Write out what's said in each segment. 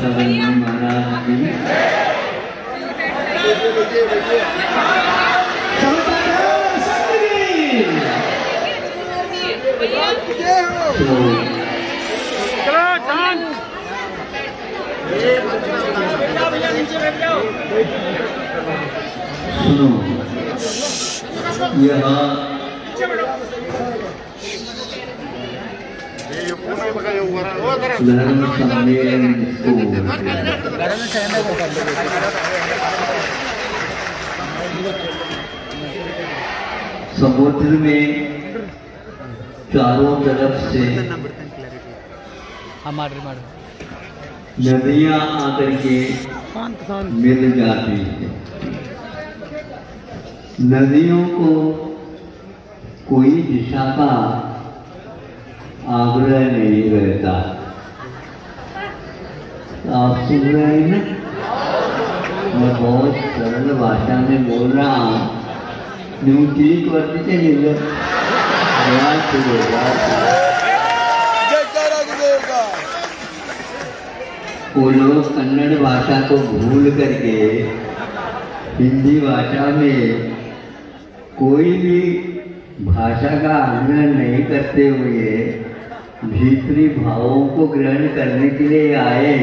सदन महाराज की। सुनो, यहाँ धर्म सम्मेलन समुद्र में चारों तरफ से नदियां आकर के मिल जाती है। नदियों को कोई दिशा का आग्रह नहीं रहता। आप सुन रहे हैं? मैं बहुत सरल भाषा में बोल रहा हूँ। ठीक वर्ती से वो लोग कन्नड़ भाषा को भूल करके हिंदी भाषा में कोई भी भाषा का आग्रह नहीं करते हुए भीतरी भावों को ग्रहण करने के लिए आए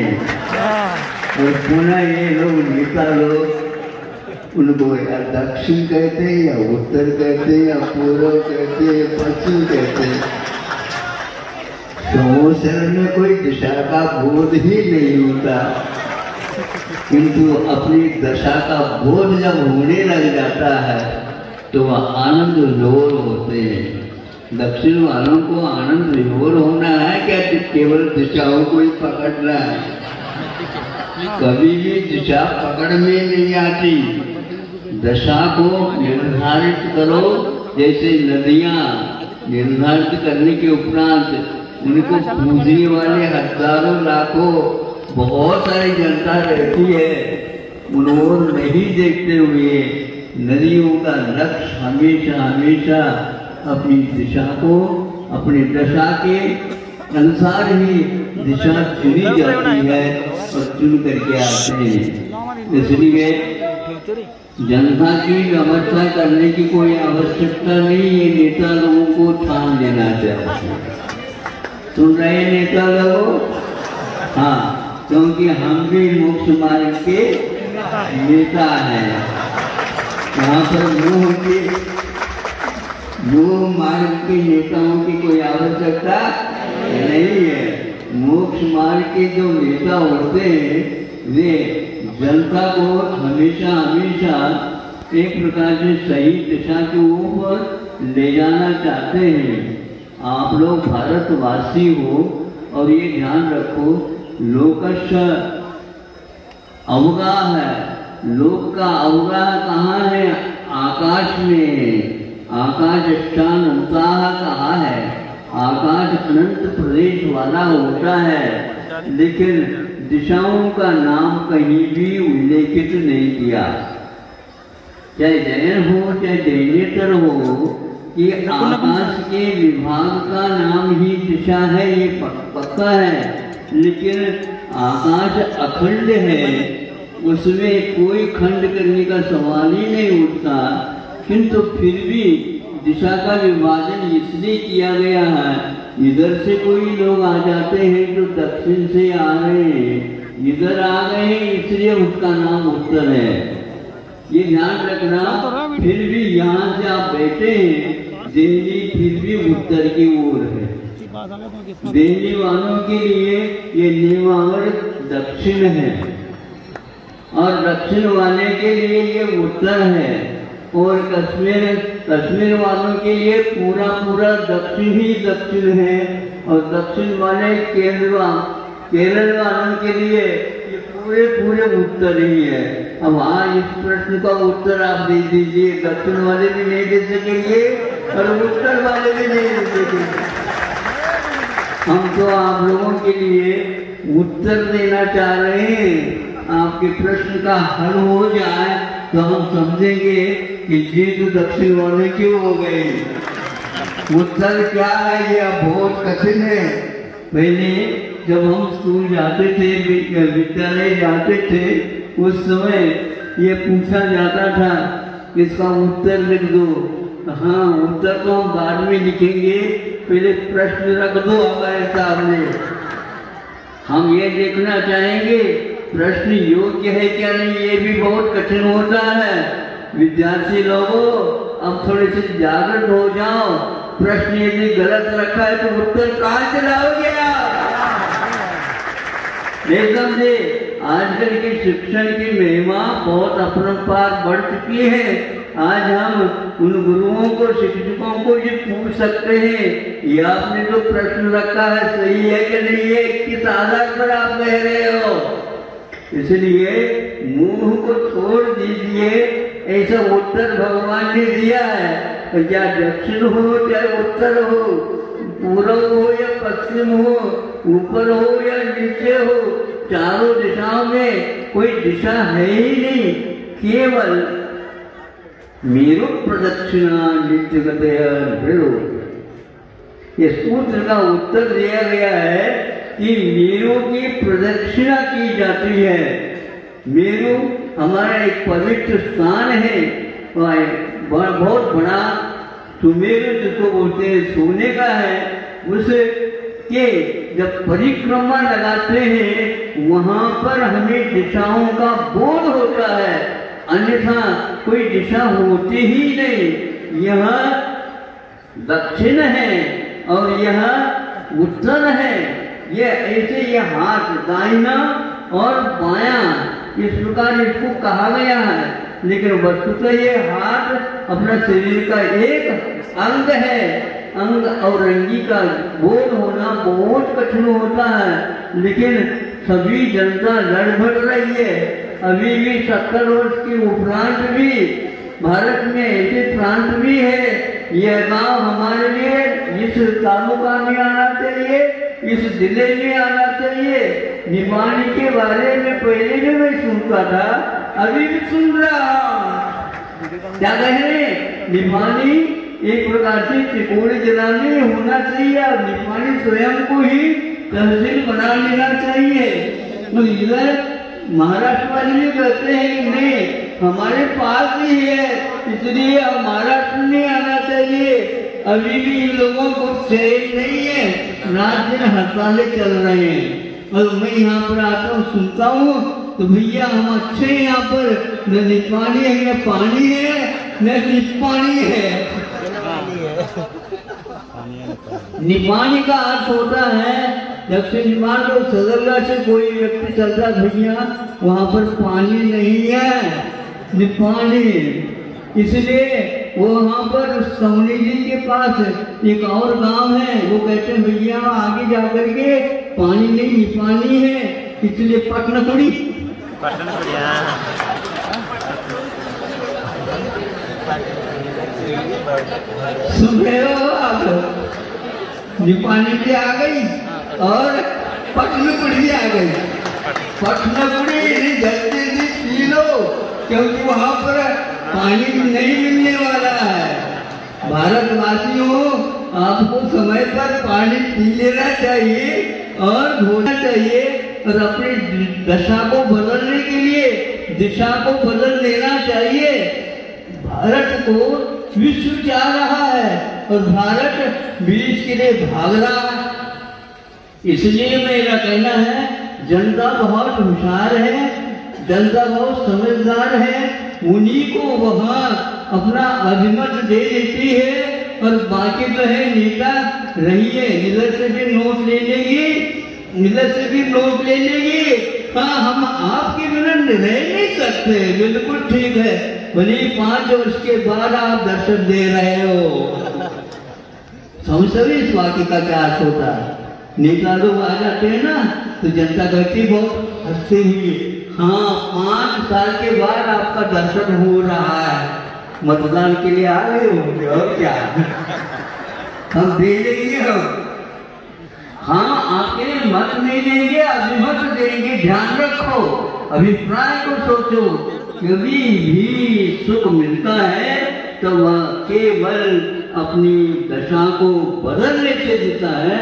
और पुनः ये लोग नेता लोग उनको या दक्षिण कहते हैं या उत्तर कहते हैं या पूर्व कहते हैं पश्चिम कहते हैं। तो शरण में कोई दिशा का बोध ही नहीं होता, किंतु अपनी दशा का बोध जब होने लग जाता है तो वह आनंद विभोर होते हैं। दक्षिण वालों को आनंद विभोर होना है क्या? केवल दिशाओं को ही पकड़ना है। कभी भी दिशा पकड़ में नहीं आती। दशा को निर्धारित करो, जैसे नदियां निर्धारित करने के उपरांत उनको पूजने वाले हजारों लाखों बहुत सारी जनता रहती है, उन्होंने नहीं देखते हुए नदियों का लक्ष्य हमेशा हमेशा अपनी दिशा को अपनी दशा के अनुसार ही दिशा चुनी जाती है और चुन करके आते हैं। इसलिए जनता की व्यवस्था करने की कोई आवश्यकता नहीं है। नेता लोगों को ठान लेना चाहिए। सुन रहे नेता लोग? हाँ, क्योंकि हम भी मोक्ष मार्ग के नेता हैं। यहाँ पर मोह मार्ग के नेताओं की कोई आवश्यकता नहीं है। मोक्ष मार्ग के जो नेता होते हैं वे जनता को हमेशा हमेशा एक प्रकार से सही दिशा के ऊपर ले जाना चाहते हैं। आप लोग भारतवासी हो और ये ध्यान रखो, लोकस्य अवगाह है। लोक का अवगाह कहाँ है? आकाश में। आकाश स्थान अंतः कहा है। आकाश अनंत प्रदेश वाला होता है, लेकिन दिशाओं का नाम कहीं भी उल्लेखित नहीं किया। चाहे जैन हो चाहे जैनेतर हो, ये आकाश के विभाग का नाम ही दिशा है, ये पक्का है। लेकिन आकाश अखंड है, उसमें कोई खंड करने का सवाल ही नहीं उठता। किंतु फिर भी दिशा का विभाजन इसलिए किया गया है, इधर से कोई लोग आ जाते हैं जो दक्षिण से आ रहे हैं, इधर आ गए हैं इसलिए उसका नाम उत्तर है। ये ध्यान रखना। फिर भी यहाँ से आप बैठे हैं, दिल्ली फिर भी उत्तर की ओर है। दिल्ली वालों के लिए ये नेवावर दक्षिण है और दक्षिण वाले के लिए ये उत्तर है, और कश्मीर वालों के लिए पूरा दक्षिण ही दक्षिण है, और दक्षिण वाले केरल वालों के लिए ये पूरे उत्तर ही है। अब हाँ, इस प्रश्न का उत्तर आप दे दीजिए। दक्षिण वाले भी नहीं दे सकेंगे और उत्तर वाले भी नहीं दे सकेंगे। हम तो आप लोगों के लिए उत्तर देना चाह रहे हैं। आपके प्रश्न का हल हो जाए तो हम समझेंगे कि जीत दक्षिण वाले क्यों हो गई। उत्तर क्या है? ये बहुत कठिन है। पहले जब हम स्कूल जाते थे, विद्यालय जाते थे, उस समय ये पूछा जाता था इसका उत्तर लिख दो। हाँ, उत्तर तो हम बाद में लिखेंगे, पहले प्रश्न रख दो हमारे सामने। हम ये देखना चाहेंगे प्रश्न योग्य है क्या नहीं, ये भी बहुत कठिन होता है। विद्यार्थी लोगों, अब थोड़े से जागृत हो जाओ। प्रश्न यदि गलत रखा है तो उत्तर कहाँ से लाओगे आप? एकदम से आजकल के शिक्षण की महिमा बहुत अपरंपार बढ़ चुकी है। आज हम उन गुरुओं को, शिक्षकों को ये पूछ सकते हैं ये आपने जो प्रश्न रखा है सही है कि नहीं है, किस आधार पर आप कह रहे हो। इसलिए मुंह को छोड़ दीजिए, ऐसा उत्तर भगवान ने दिया है। या दक्षिण हो चाहे उत्तर हो, पूर्व हो या पश्चिम हो, ऊपर हो या नीचे हो, चारों दिशाओं में कोई दिशा है ही नहीं, केवल मेरु प्रदक्षिणा नित्य गतयो। ये सूत्र का उत्तर दिया गया है कि मेरु की प्रदक्षिणा की जाती है। मेरु हमारा एक पवित्र स्थान है, बहुत बड़ा सुमेरु जिसको बोलते हैं सोने का है। उसे के जब परिक्रमा लगाते हैं वहां पर हमें दिशाओं का बोध होता है, अन्यथा कोई दिशा होती ही नहीं। यह दक्षिण है और यह उत्तर है। यह ऐसे यह हाथ दाहिना और बायां इस प्रकार इसको कहा गया है, लेकिन वस्तुतः ये हाथ अपना शरीर का एक अंग है। अंग और अंगी का बोध होना बहुत कठिन होता है, लेकिन सभी जनता लड़ भड़ रही है। अभी भी 70 वर्ष के उपरांत भी भारत में ऐसे प्रांत भी है, यह गांव हमारे लिए इस तालुका में आना चाहिए, इस जिले में आना चाहिए। निपाणी के बारे में पहले भी मैं सुनता था, अभी भी सुन रहा हूँ। क्या कह रहे? निपाणी एक प्रकार से त्रिकोण जिला में होना चाहिए और निपाणी स्वयं को ही तहसील बना लेना चाहिए। तो इधर महाराष्ट्र वाले भी कहते हैं कि नहीं हमारे पास ही है, इसलिए महाराष्ट्र में आना चाहिए। अभी भी इन लोगों को चैन नहीं है, रात दिन हड़तालें चल रहे हैं। और मैं यहाँ पर आता हूँ, सुनता हूँ तो भैया हम अच्छे हैं, यहाँ पर न निपाणी है, न पानी है, न निपाणी है। निपाणी का अर्थ होता है दक्षिण निपाण को सदरगा से कोई व्यक्ति चलता भैया वहां पर पानी नहीं है, निपाणी। इसलिए वो वहां पर सौनी जी के पास एक और गांव है, वो कहते हैं भैया आगे जाकर के पानी नहीं निपाणी है, इसलिए पटनपुरी। सुन रहे हो आप? निपाणी भी आ गई और पटनपुरी भी आ गई। पटनपुरी जल्दी से पी लो, क्योंकि वहां पर पानी नहीं मिलने वाला है। भारतवासियों, आपको समय पर पानी पी लेना चाहिए और धोना चाहिए और अपनी दशा को बदलने के लिए दिशा को बदल लेना चाहिए। भारत को विश्व जा रहा है और भारत विश्व के लिए भाग रहा है। इसलिए मेरा कहना है जनता बहुत होशियार है, जनता बहुत समझदार है, उन्हीं को वहाँ अपना अभिमत दे देती है और बाकी तो है नेता रहिए, इधर से भी नोट ले लेगी, इधर से भी नोट ले लेगी। हाँ, हम आपके बिना रह नहीं सकते, बिल्कुल ठीक है। भले 5 वर्ष के बाद आप दर्शन दे रहे हो, समझ इस वाक्य का क्या अर्थ होता है। नेता लोग आ जाते हैं ना तो जनता कहती बहुत हंसते हुए, हाँ 5 साल के बाद आपका दर्शन हो रहा है, मतदान के लिए आ गए होंगे और क्या हम दे देंगे हम। हाँ, आपके लिए मत नहीं देंगे, अभिमत देंगे। ध्यान रखो, अभिप्राय को सोचो। कभी भी सुख मिलता है तो वह केवल अपनी दशा को बदलने से देता है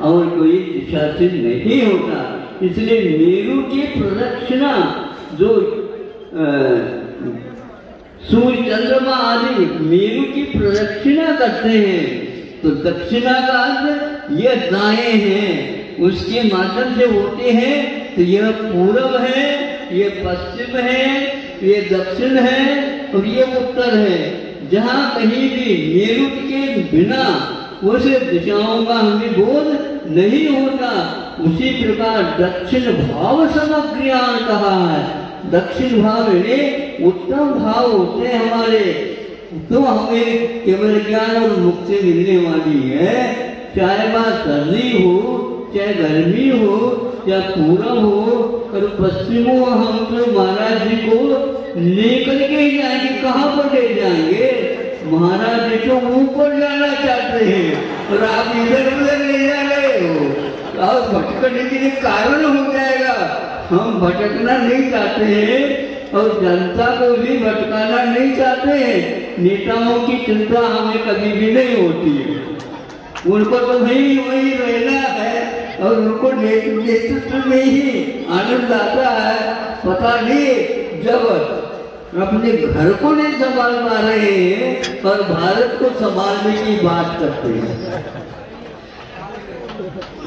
और कोई दिशा से नहीं होता। इसलिए मेरु की प्रदक्षिणा जो सूर्य चंद्रमा आदि मेरु की प्रदक्षिणा करते हैं, तो दक्षिणा का अर्थ ये दाएं हैं, उसके माध्यम से होते हैं। तो यह पूर्व है, ये पश्चिम है, ये दक्षिण है और ये उत्तर है। जहाँ कहीं भी मेरु के बिना उस दिशाओं का हमें बोध नहीं होता। उसी प्रकार दक्षिण भाव समग्रियान कहा है। दक्षिण भाव में उत्तम भाव होते हैं हमारे, तो हमें केवल ज्ञान और मुक्ति मिलने वाली है। चाहे वह सर्दी हो, चाहे गर्मी हो, चाहे पूरब हो और पश्चिम हो, हम तो महाराज जी को लेकर के जाएंगे। कहाँ पर ले जाएंगे? महाराज जी तो ऊपर जाना चाहते हैं और आप इधर उधर ले जा रहे हो, और भटकने के लिए कारण हो जाएगा। हम भटकना नहीं चाहते हैं और जनता को भी भटकाना नहीं चाहते हैं। नेताओं की चिंता हमें कभी भी नहीं होती है, उनको तो वही रहना है और उनको नेतृत्व में ही आनंद आता है। पता नहीं जब अपने घर को नहीं संभाल पा रहे हैं और भारत को संभालने की बात करते हैं।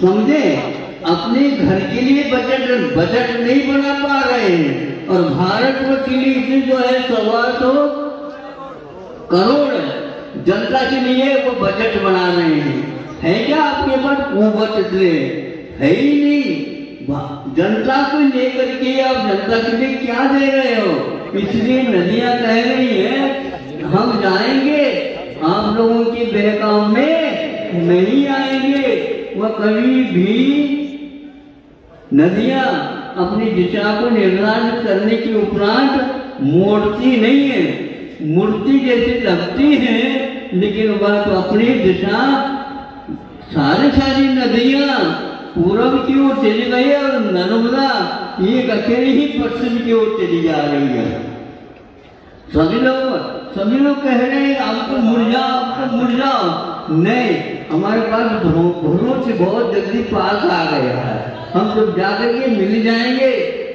समझे? अपने घर के लिए बजट नहीं बना पा रहे हैं और भारत के लिए जो है 125 करोड़ जनता के लिए वो बजट बना रहे हैं। है क्या आपके पास वो बजट? है ही नहीं। जनता को लेकर के आप जनता के लिए क्या दे रहे हो? इसलिए नदियां कह रही है हम जाएंगे, आप लोगों की बहकाव में नहीं आएंगे। वह कभी भी नदियां अपनी दिशा को निर्धारित करने के उपरांत मोड़ती नहीं है। मूर्ति जैसे लगती है, लेकिन वह तो अपनी दिशा सारी नदियां पूर्व की ओर चली गई है और नर्मदा एक अकेली ही पश्चिम की ओर चली जा रही है। सभी लोग कह रहे हैं आपको मुड़ जाओ। नहीं, हमारे पास भ्रमण से बहुत जल्दी पास आ गया है। हम सब जाकर के मिल जाएंगे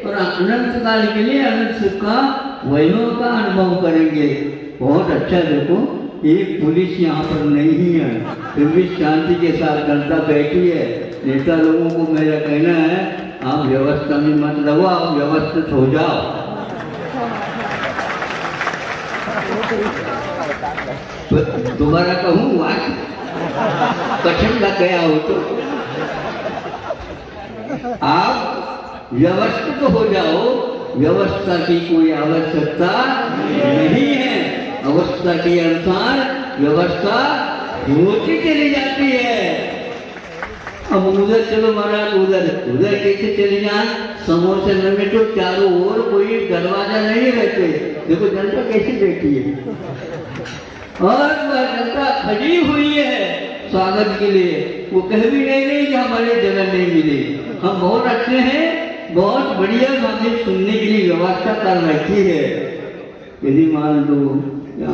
और अनंत काल के लिए अनंत सुख का वैभव का अनुभव करेंगे। बहुत अच्छा। देखो, एक पुलिस यहाँ पर नहीं है, फिर भी शांति के साथ जनता बैठी है। नेता लोगों को मेरा कहना है आप व्यवस्था में मत लगो, आप व्यवस्थित हो जाओ। दोबारा कहूँ बात कठिन लग गया हो तो आप व्यवस्थित हो जाओ। व्यवस्था की कोई आवश्यकता नहीं है। अवस्था के अनुसार व्यवस्था होती चली जाती है। अब उधर चलो महाराज, उधर कैसे चले जाए? समोसे में तो चारों ओर कोई दरवाजा नहीं रहते। देखो जनता कैसे बैठी है और वह जनता खड़ी हुई है स्वागत के लिए। वो कह भी नहीं कि हमारे जगह नहीं मिली। हम बहुत अच्छे हैं, बहुत बढ़िया, हमें सुनने के लिए व्यवस्था कर रखी है। यदि मान लो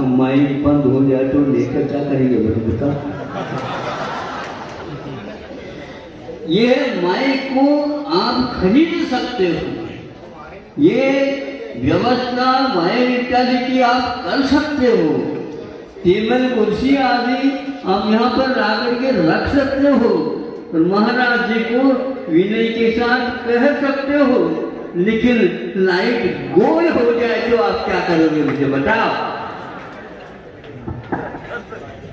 माइक बंद हो जाए तो लेकर क्या करेंगे बता? ये माइक को आप खरीद सकते हो, ये व्यवस्था वायर इत्यादि की आप कर सकते हो। टेबल कुर्सी आदि आप यहाँ पर ला करके रख सकते हो और महाराज जी को विनय के साथ कह सकते हो। लेकिन लाइट गोल हो जाए तो आप क्या करोगे मुझे बताओ?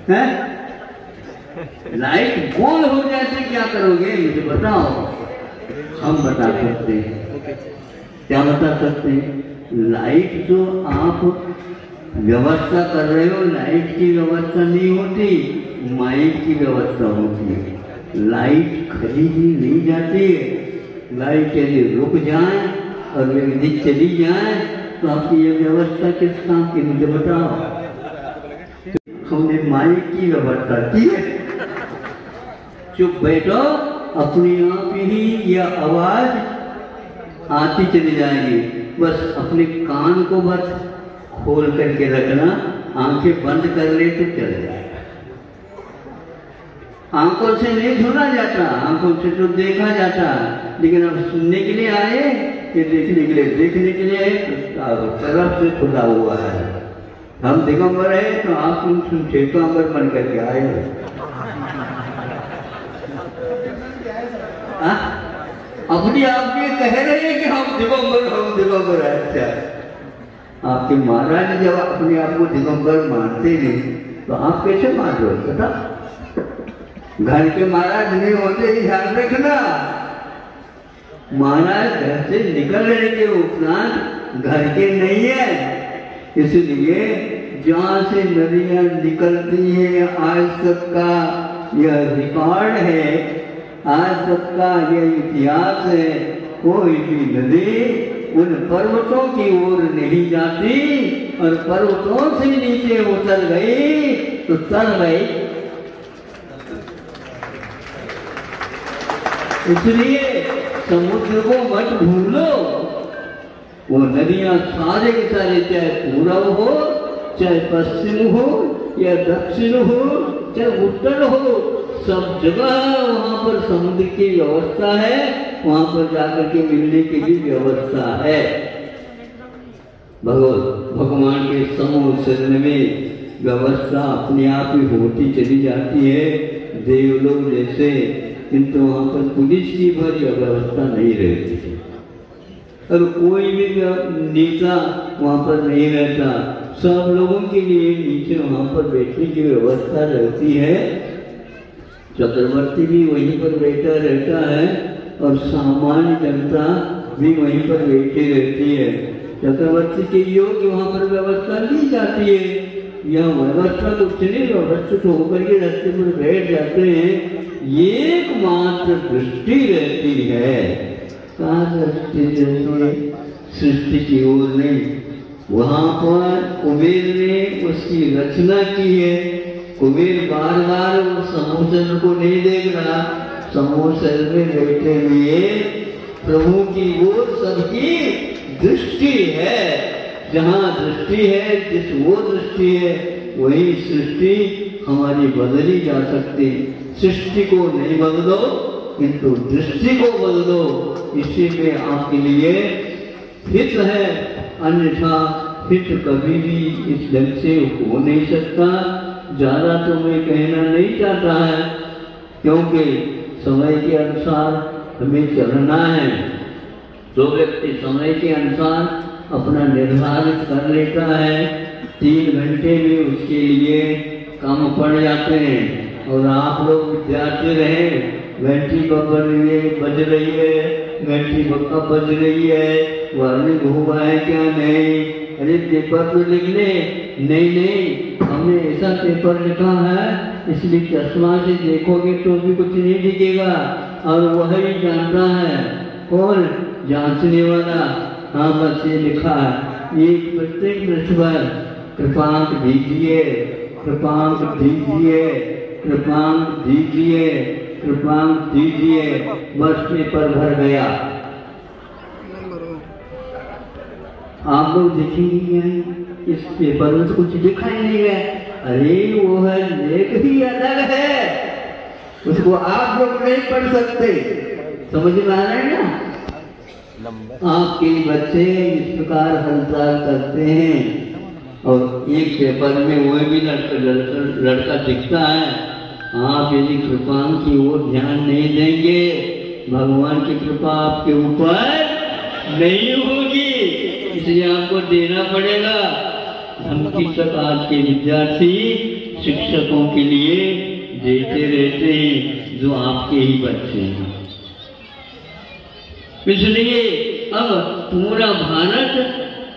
है? लाइट गोल हो जाए तो क्या करोगे मुझे बताओ? हम बता सकते हैं। क्या बता सकते हैं? लाइट जो आप व्यवस्था कर रहे हो, लाइट की व्यवस्था नहीं होती, माइक की व्यवस्था होती है। लाइट खरीदी नहीं जाती है। लाइट यदि रुक जाए और यदि चली जाए तो आपकी ये व्यवस्था किस काम की मुझे बताओ? हमने माइक की व्यवस्था की है। चुप बैठो, अपने आप ही यह आवाज आती चली जाएगी। बस अपने कान को बस खोल करके रखना, आंखें बंद कर ले तो चल जाएगा। आंखों से नहीं सुना जाता, आंखों से तो देखा जाता, लेकिन अब सुनने के लिए आए कि देखने के लिए, देखने के लिए तरफ से खुला हुआ है। हम दिगंबर है तो आप तुम श्वेतांबर बन करके आए हो। अपनी आप ये कह रहे हैं कि हम दिगंबर है। अच्छा, आपके महाराज जब अपने आप को दिगंबर मानते नहीं तो आप कैसे मान रहे हो? पता घर के महाराज नहीं होते ही ध्यान रखना, महाराज घर से निकलने के उपरांत घर के नहीं है। इसलिए जहाँ से नदियां निकलती है आज तक का यह रिकॉर्ड है, आज तक का यह इतिहास है। कोई भी नदी उन पर्वतों की ओर नहीं जाती और पर्वतों से नीचे उतर गई तो तर गई। इसलिए समुद्र को मत भूलो। वो नदियां सारे के सारे, चाहे पूरब हो, चाहे पश्चिम हो या दक्षिण हो, चाहे उत्तर हो, सब जगह वहां पर समुद्र की व्यवस्था है, वहां पर जाकर के मिलने की भी व्यवस्था है। भगवान के समूह शरण में व्यवस्था अपने आप ही होती चली जाती है देवलोक जैसे, किंतु वहां पर पुलिस की भरी व्यवस्था नहीं रहती है। अब कोई भी नेता वहां पर नहीं रहता, सब लोगों के लिए नीचे वहां पर बैठने की व्यवस्था रहती है। चक्रवर्ती भी वहीं पर बैठा रहता है और सामान्य जनता भी वहीं पर बैठी रहती है। चक्रवर्ती के योग्य वहां पर व्यवस्था दी जाती है। यह व्यवस्था कुछ नहीं, व्यवस्थित होकर के रास्ते पर बैठ जाते हैं। एकमात्र दृष्टि रहती है, कहाँ दृष्टि रहती? सृष्टि की ओर नहीं। वहां पर कुबेर ने उसकी रचना की है। कुबेर बार बार उस समूह को नहीं देख रहा, समूह में बैठे हुए प्रभु की ओर सबकी दृष्टि है। जहाँ दृष्टि है, जिस वो दृष्टि है, वही सृष्टि हमारी बदली जा सकती। सृष्टि को नहीं बदलो किंतु दृष्टि को बदलो, इसी में आपके लिए हित है। अन्यथा हित कभी भी इस ढंग से हो नहीं सकता। ज्यादा तो मैं कहना नहीं चाहता है, क्योंकि समय के अनुसार हमें चलना है। जो व्यक्ति समय के अनुसार अपना निर्धारित कर लेता है, 3 घंटे में उसके लिए काम पड़ जाते हैं। और आप लोग विद्यार्थी रहे, घंटी बज रही है, घंटी कब बज रही है, वार्निंग हुआ है क्या नहीं, अरे पेपर तो लिख ले, नहीं हमने ऐसा पेपर लिखा है, इसलिए चश्मा से देखोगे तो भी कुछ नहीं दिखेगा। और वही जानता है, कौन? जांचने वाला। हाँ बस ये लिखा है। एक प्रत्येक पृष्ठ पर कृपांक दीजिए, कृपांक दीजिए, कृपांक दीजिए, कृपांक दीजिए, बस पेपर भर गया। आप लोग देखेंगे क्या इस पेपर में तो कुछ दिखाई नहीं गया। अरे वो है लेख ही अलग है, उसको आप लोग नहीं पढ़ सकते। समझ में आ रहा है ना? आपके बच्चे इस प्रकार हलचल करते हैं और एक पेपर में वो भी लड़का दिखता है। आप यदि कृपांक की ओर ध्यान नहीं देंगे, भगवान की कृपा आपके ऊपर नहीं होगी, इसलिए आपको देना पड़ेगा। धमकी तक आज के विद्यार्थी शिक्षकों के लिए देते रहते हैं, जो आपके ही बच्चे हैं। इसलिए अब पूरा भारत,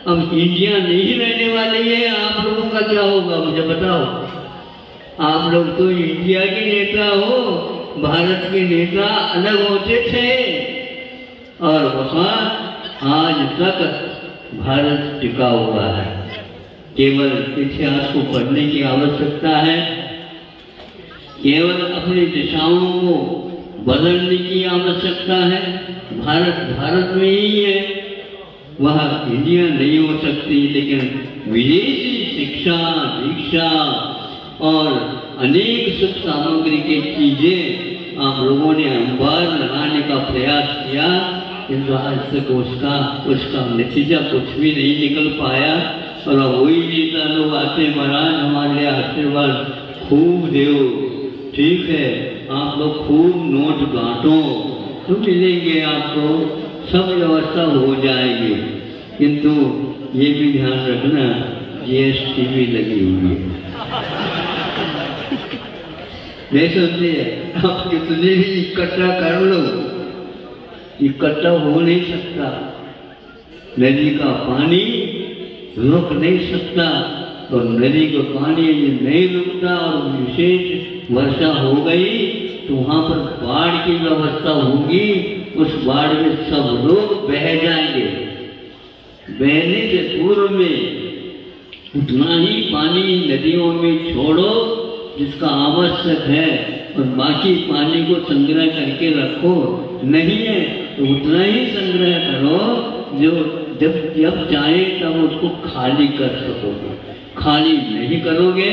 अब इंडिया नहीं रहने वाली है। आप लोगों का क्या होगा मुझे बताओ। आप लोग तो इंडिया के नेता हो, भारत के नेता अलग होते थे और वहां आज तक भारत टिका हुआ है। केवल इतिहास को पढ़ने की आवश्यकता है, केवल अपनी दिशाओं को बदलने की आवश्यकता है। भारत भारत में ही है, वह इंडिया नहीं हो सकती। लेकिन विदेशी शिक्षा, दीक्षा और अनेक सुख सामग्री की चीजें आप लोगों ने अंबार लगाने का प्रयास किया, किंतु आज तक उसका नतीजा कुछ भी नहीं निकल पाया। और वही नेता लोग आते, महाराज हमारे लिए आशीर्वाद खूब दो, ठीक है आप लोग खूब नोट बांटो तो मिलेंगे आपको, सब व्यवस्था हो जाएगी। किंतु ये भी ध्यान रखना GST भी लगी हुई है। नहीं समझे, आप कितने भी इकट्ठा कर लो, इकट्ठा हो नहीं सकता। नदी का पानी रुक नहीं सकता, और नदी का पानी नहीं रुकता और विशेष वर्षा हो गई तो वहाँ पर बाढ़ की व्यवस्था होगी। उस बाढ़ में सब लोग बह जाएंगे। बहने से पूर्व में उतना ही पानी नदियों में छोड़ो जिसका आवश्यक है, और बाकी पानी को संग्रह करके रखो। नहीं है तो उतना ही संग्रह करो जो जब चाहे तब उसको खाली कर सकोगे। खाली नहीं करोगे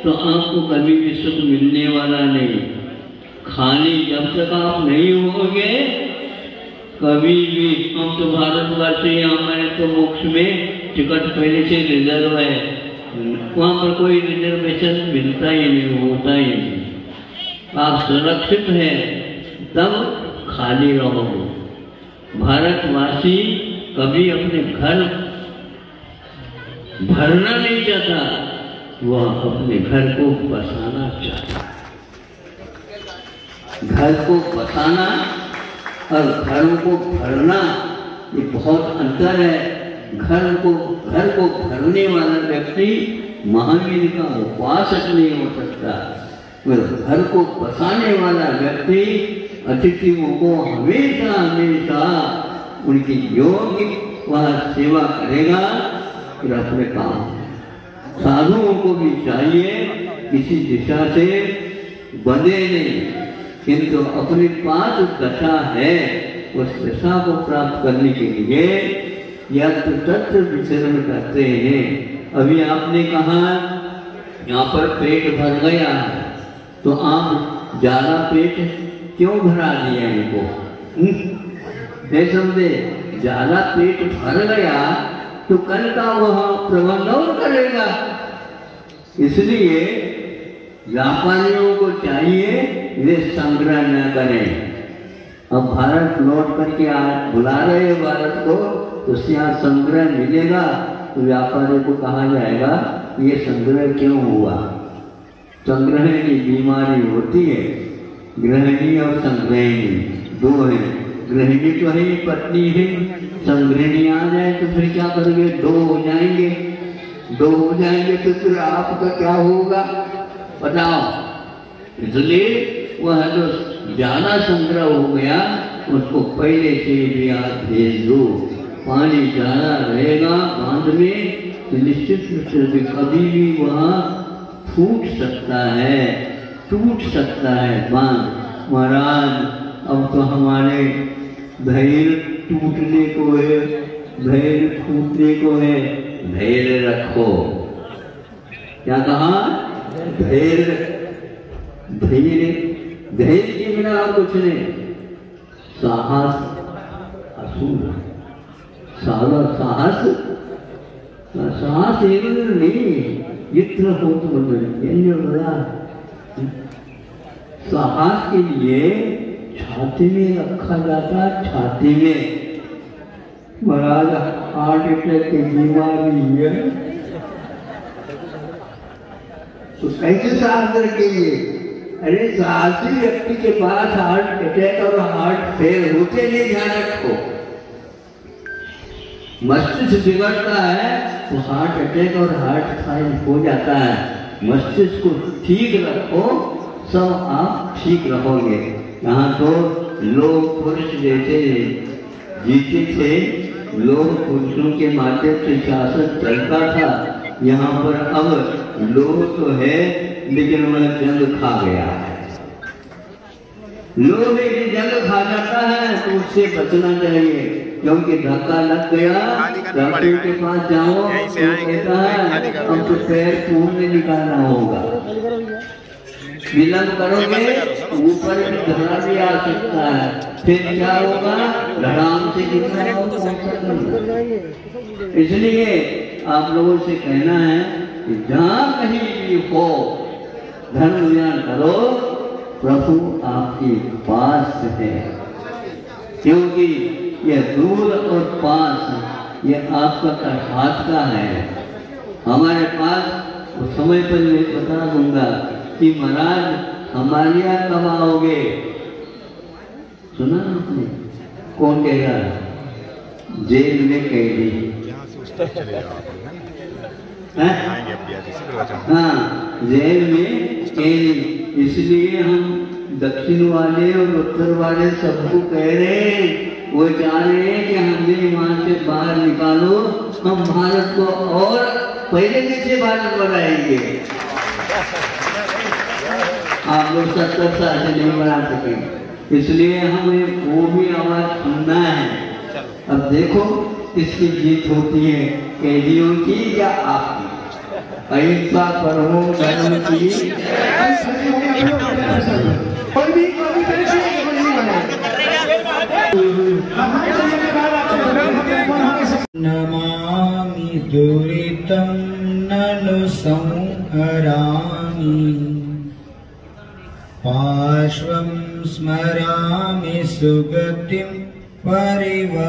तो आपको कभी भी सुख मिलने वाला नहीं। खाली जब तक आप नहीं होगे कभी भी, हम तो भारतवासी, हमारे तो मोक्ष में टिकट पहले से रिजर्व है, वहाँ पर कोई रिजर्वेशन मिलता ही नहीं, होता ही नहीं। आप सुरक्षित हैं तब खाली रहोगे। भारतवासी कभी अपने घर भरना नहीं चाहता, वह अपने घर को बसाना चाहता है। घर को बसाना और घर को भरना ये बहुत अंतर है। घर को भरने वाला व्यक्ति महावीर का उपासक नहीं हो सकता। घर को बसाने वाला व्यक्ति अतिथियों को हमेशा हमेशा उनकी योग्य वह सेवा करेगा। फिर अपने काम साधुओं को भी चाहिए किसी दिशा से बंधे नहीं, किंतु अपने पास दशा है उस दशा को प्राप्त करने के लिए यत्र तत्र विचरण करते हैं। अभी आपने कहा यहाँ पर पेट भर गया है तो आप ज्यादा पेट क्यों भरा दिया इनको? नहीं समझे, ज्यादा पेट भर गया तो कल का वह प्रबंध और करेगा। इसलिए व्यापारियों को चाहिए वे संग्रह न करें। अब भारत लौट करके बुला रहे भारत को, तो उससे यहाँ संग्रह मिलेगा तो व्यापारियों को कहा जाएगा ये संग्रह क्यों हुआ। संग्रह की बीमारी होती है, गृहिणी और संग्रहिणी दो है। गृहिणी तो है पत्नी है, संग्रहिणी आ जाए तो फिर क्या करोगे? दो हो जाएंगे। दो हो जाएंगे तो फिर आपका क्या होगा बताओ। इसलिए वह जो ज्यादा संग्रह हो गया उसको पहले से भी आप भेज दो। पानी ज्यादा रहेगा बांध में तो निश्चित रूप से कभी भी वहाँ फूट सकता है, टूट सकता है बांध। महाराज अब तो हमारे धैर्य टूटने को है, धैर्य फूटने को है। धैर्य रखो। क्या कहा? धैर्य। धैर्य धैर्य के बिना आप कुछ नहीं। साहस असूल सारा साहस साहस नहीं इत्र हो तो बड़ा साहस के लिए छाती में रखा जाता। छाती में महाराज हार्ट अटैक की बीमारी है तो कैसे साहस रखेंगे? अरे साहसी व्यक्ति के पास हार्ट अटैक और हार्ट फेल होते नहीं, ध्यान रखो। मस्तिष्क बिगड़ता है तो हार्ट अटैक और हार्ट फेल हो जाता है। मस्तिष्क को ठीक रखो, सब आप ठीक रहोगे। यहाँ तो लोग पुरुष जैसे जीते थे, लोग पुरुषों के माध्यम से शासन चलता था। यहाँ पर अब लोग तो है लेकिन वह जंग खा गया है। लोग एक जंग खा जाता है तो उससे बचना चाहिए, क्योंकि धक्का लग गया। डॉक्टर के पास जाओ तो कहता है अब तो पैर खून में निकालना होगा। विलंब करोगे ऊपर भी धरा भी आ सकता है, फिर क्या होगा, धड़ाम से गिरना होगा। इसलिए आप लोगों से कहना है कि जहाँ कहीं भी हो धर्म ज्ञान करो, प्रभु आपके पास है, क्योंकि ये दूर और पास ये आपका हाथ का है। हमारे पास उस समय पर मैं बता दूंगा कि महाराज हमारे यहाँ कब आओगे, सुना आपने? कौन कहेगा? जेल में कैदी। हाँ, जेल में कैदी। इसलिए हम दक्षिण वाले और उत्तर वाले सबको कह रहे हैं, वो चाह रहे हैं कि हमें वहां से बाहर निकालो, हम भारत को और पहले कैसे भारत बनाएंगे। आप लोग 70 साल से नहीं बना सके, इसलिए हमें वो भी आवाज सुनना है। अब देखो किसकी जीत होती है, कैदियों की या आपकी? अहिंसा परमो धर्म की। नमामि दुरितं ननु संहरामि, पार्श्वं स्मरामि सुगतिं परिवर्धयामि,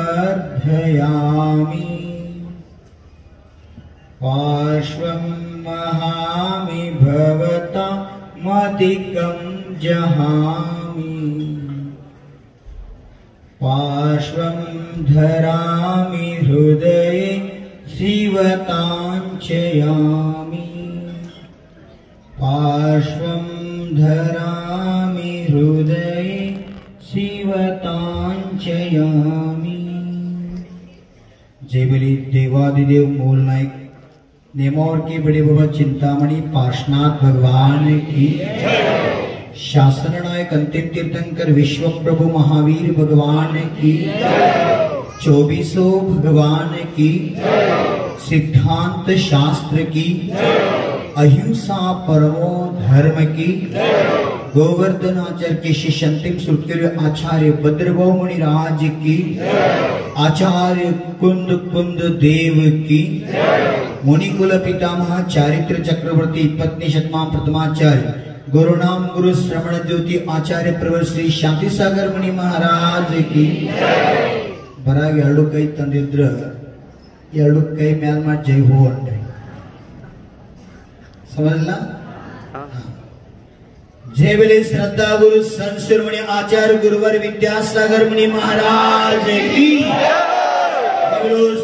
पार्श्वं वहामि भवतामधिकं जहामि, पार्श्वं धरामि हृदये शिवताञ्चयामि, पार्श्वं धरामि हृदये शिवताञ्चयामि। जय बलि देवादिदेव मूल नायक नेमौर के बड़े बाबा चिंतामणि पार्श्वनाथ भगवान की, शासन नायक अंतिम तीर्थंकर विश्व प्रभु महावीर भगवान की, 2400 भगवान की, सिद्धांत शास्त्र की, अहिंसा परमो धर्म की, गोवर्धन आचार्य के शिष्य अंतिम सुरदेव आचार्य भद्रभाव मुनिराज की, आचार्य कुंद कुंद देव की, मुनिकुल पितामह चारित्र चक्रवर्ती पत्नी शतमा प्रथमाचार्य गुरुनाम गुरु श्रवण ज्योति आचार्य प्रवर श्री शांति सागर मुनि महाराज की। बराग ಎರಡು ಕೈ ತಂದಿದ್ರ ಎರಡು ಕೈ ಮ್ಯಾಲ್ ಮಾಡಿ ಜೈ ಹೋ ಅಂದ್ರಿ, समझला? जय बोले श्रद्धा गुरु संत शिरोमणि आचार्य गुरुवर विद्यासागर मुनि महाराज की।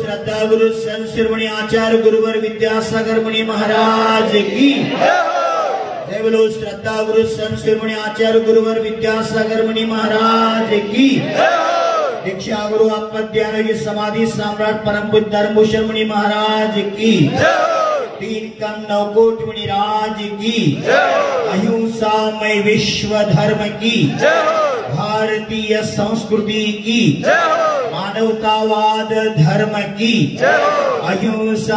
श्रद्धा गुरु संत शिरोमणि आचार्य गुरुवर विद्यासागर मुनि महाराज की। जय बोलो श्रद्धा गुरु संत शिरोमणि आचार्य गुरुवर विद्यासागर मुनि महाराज की। दीक्षा गुरु आत्मज्ञान की समाधि सम्राट परम पूज्य धर्मभूषण मुनि महाराज की। तीन कम नवकोट मुनि राज की। अहिंसामय विश्व धर्म की, भारतीय संस्कृति की, मानवतावाद धर्म की, अहिंसामय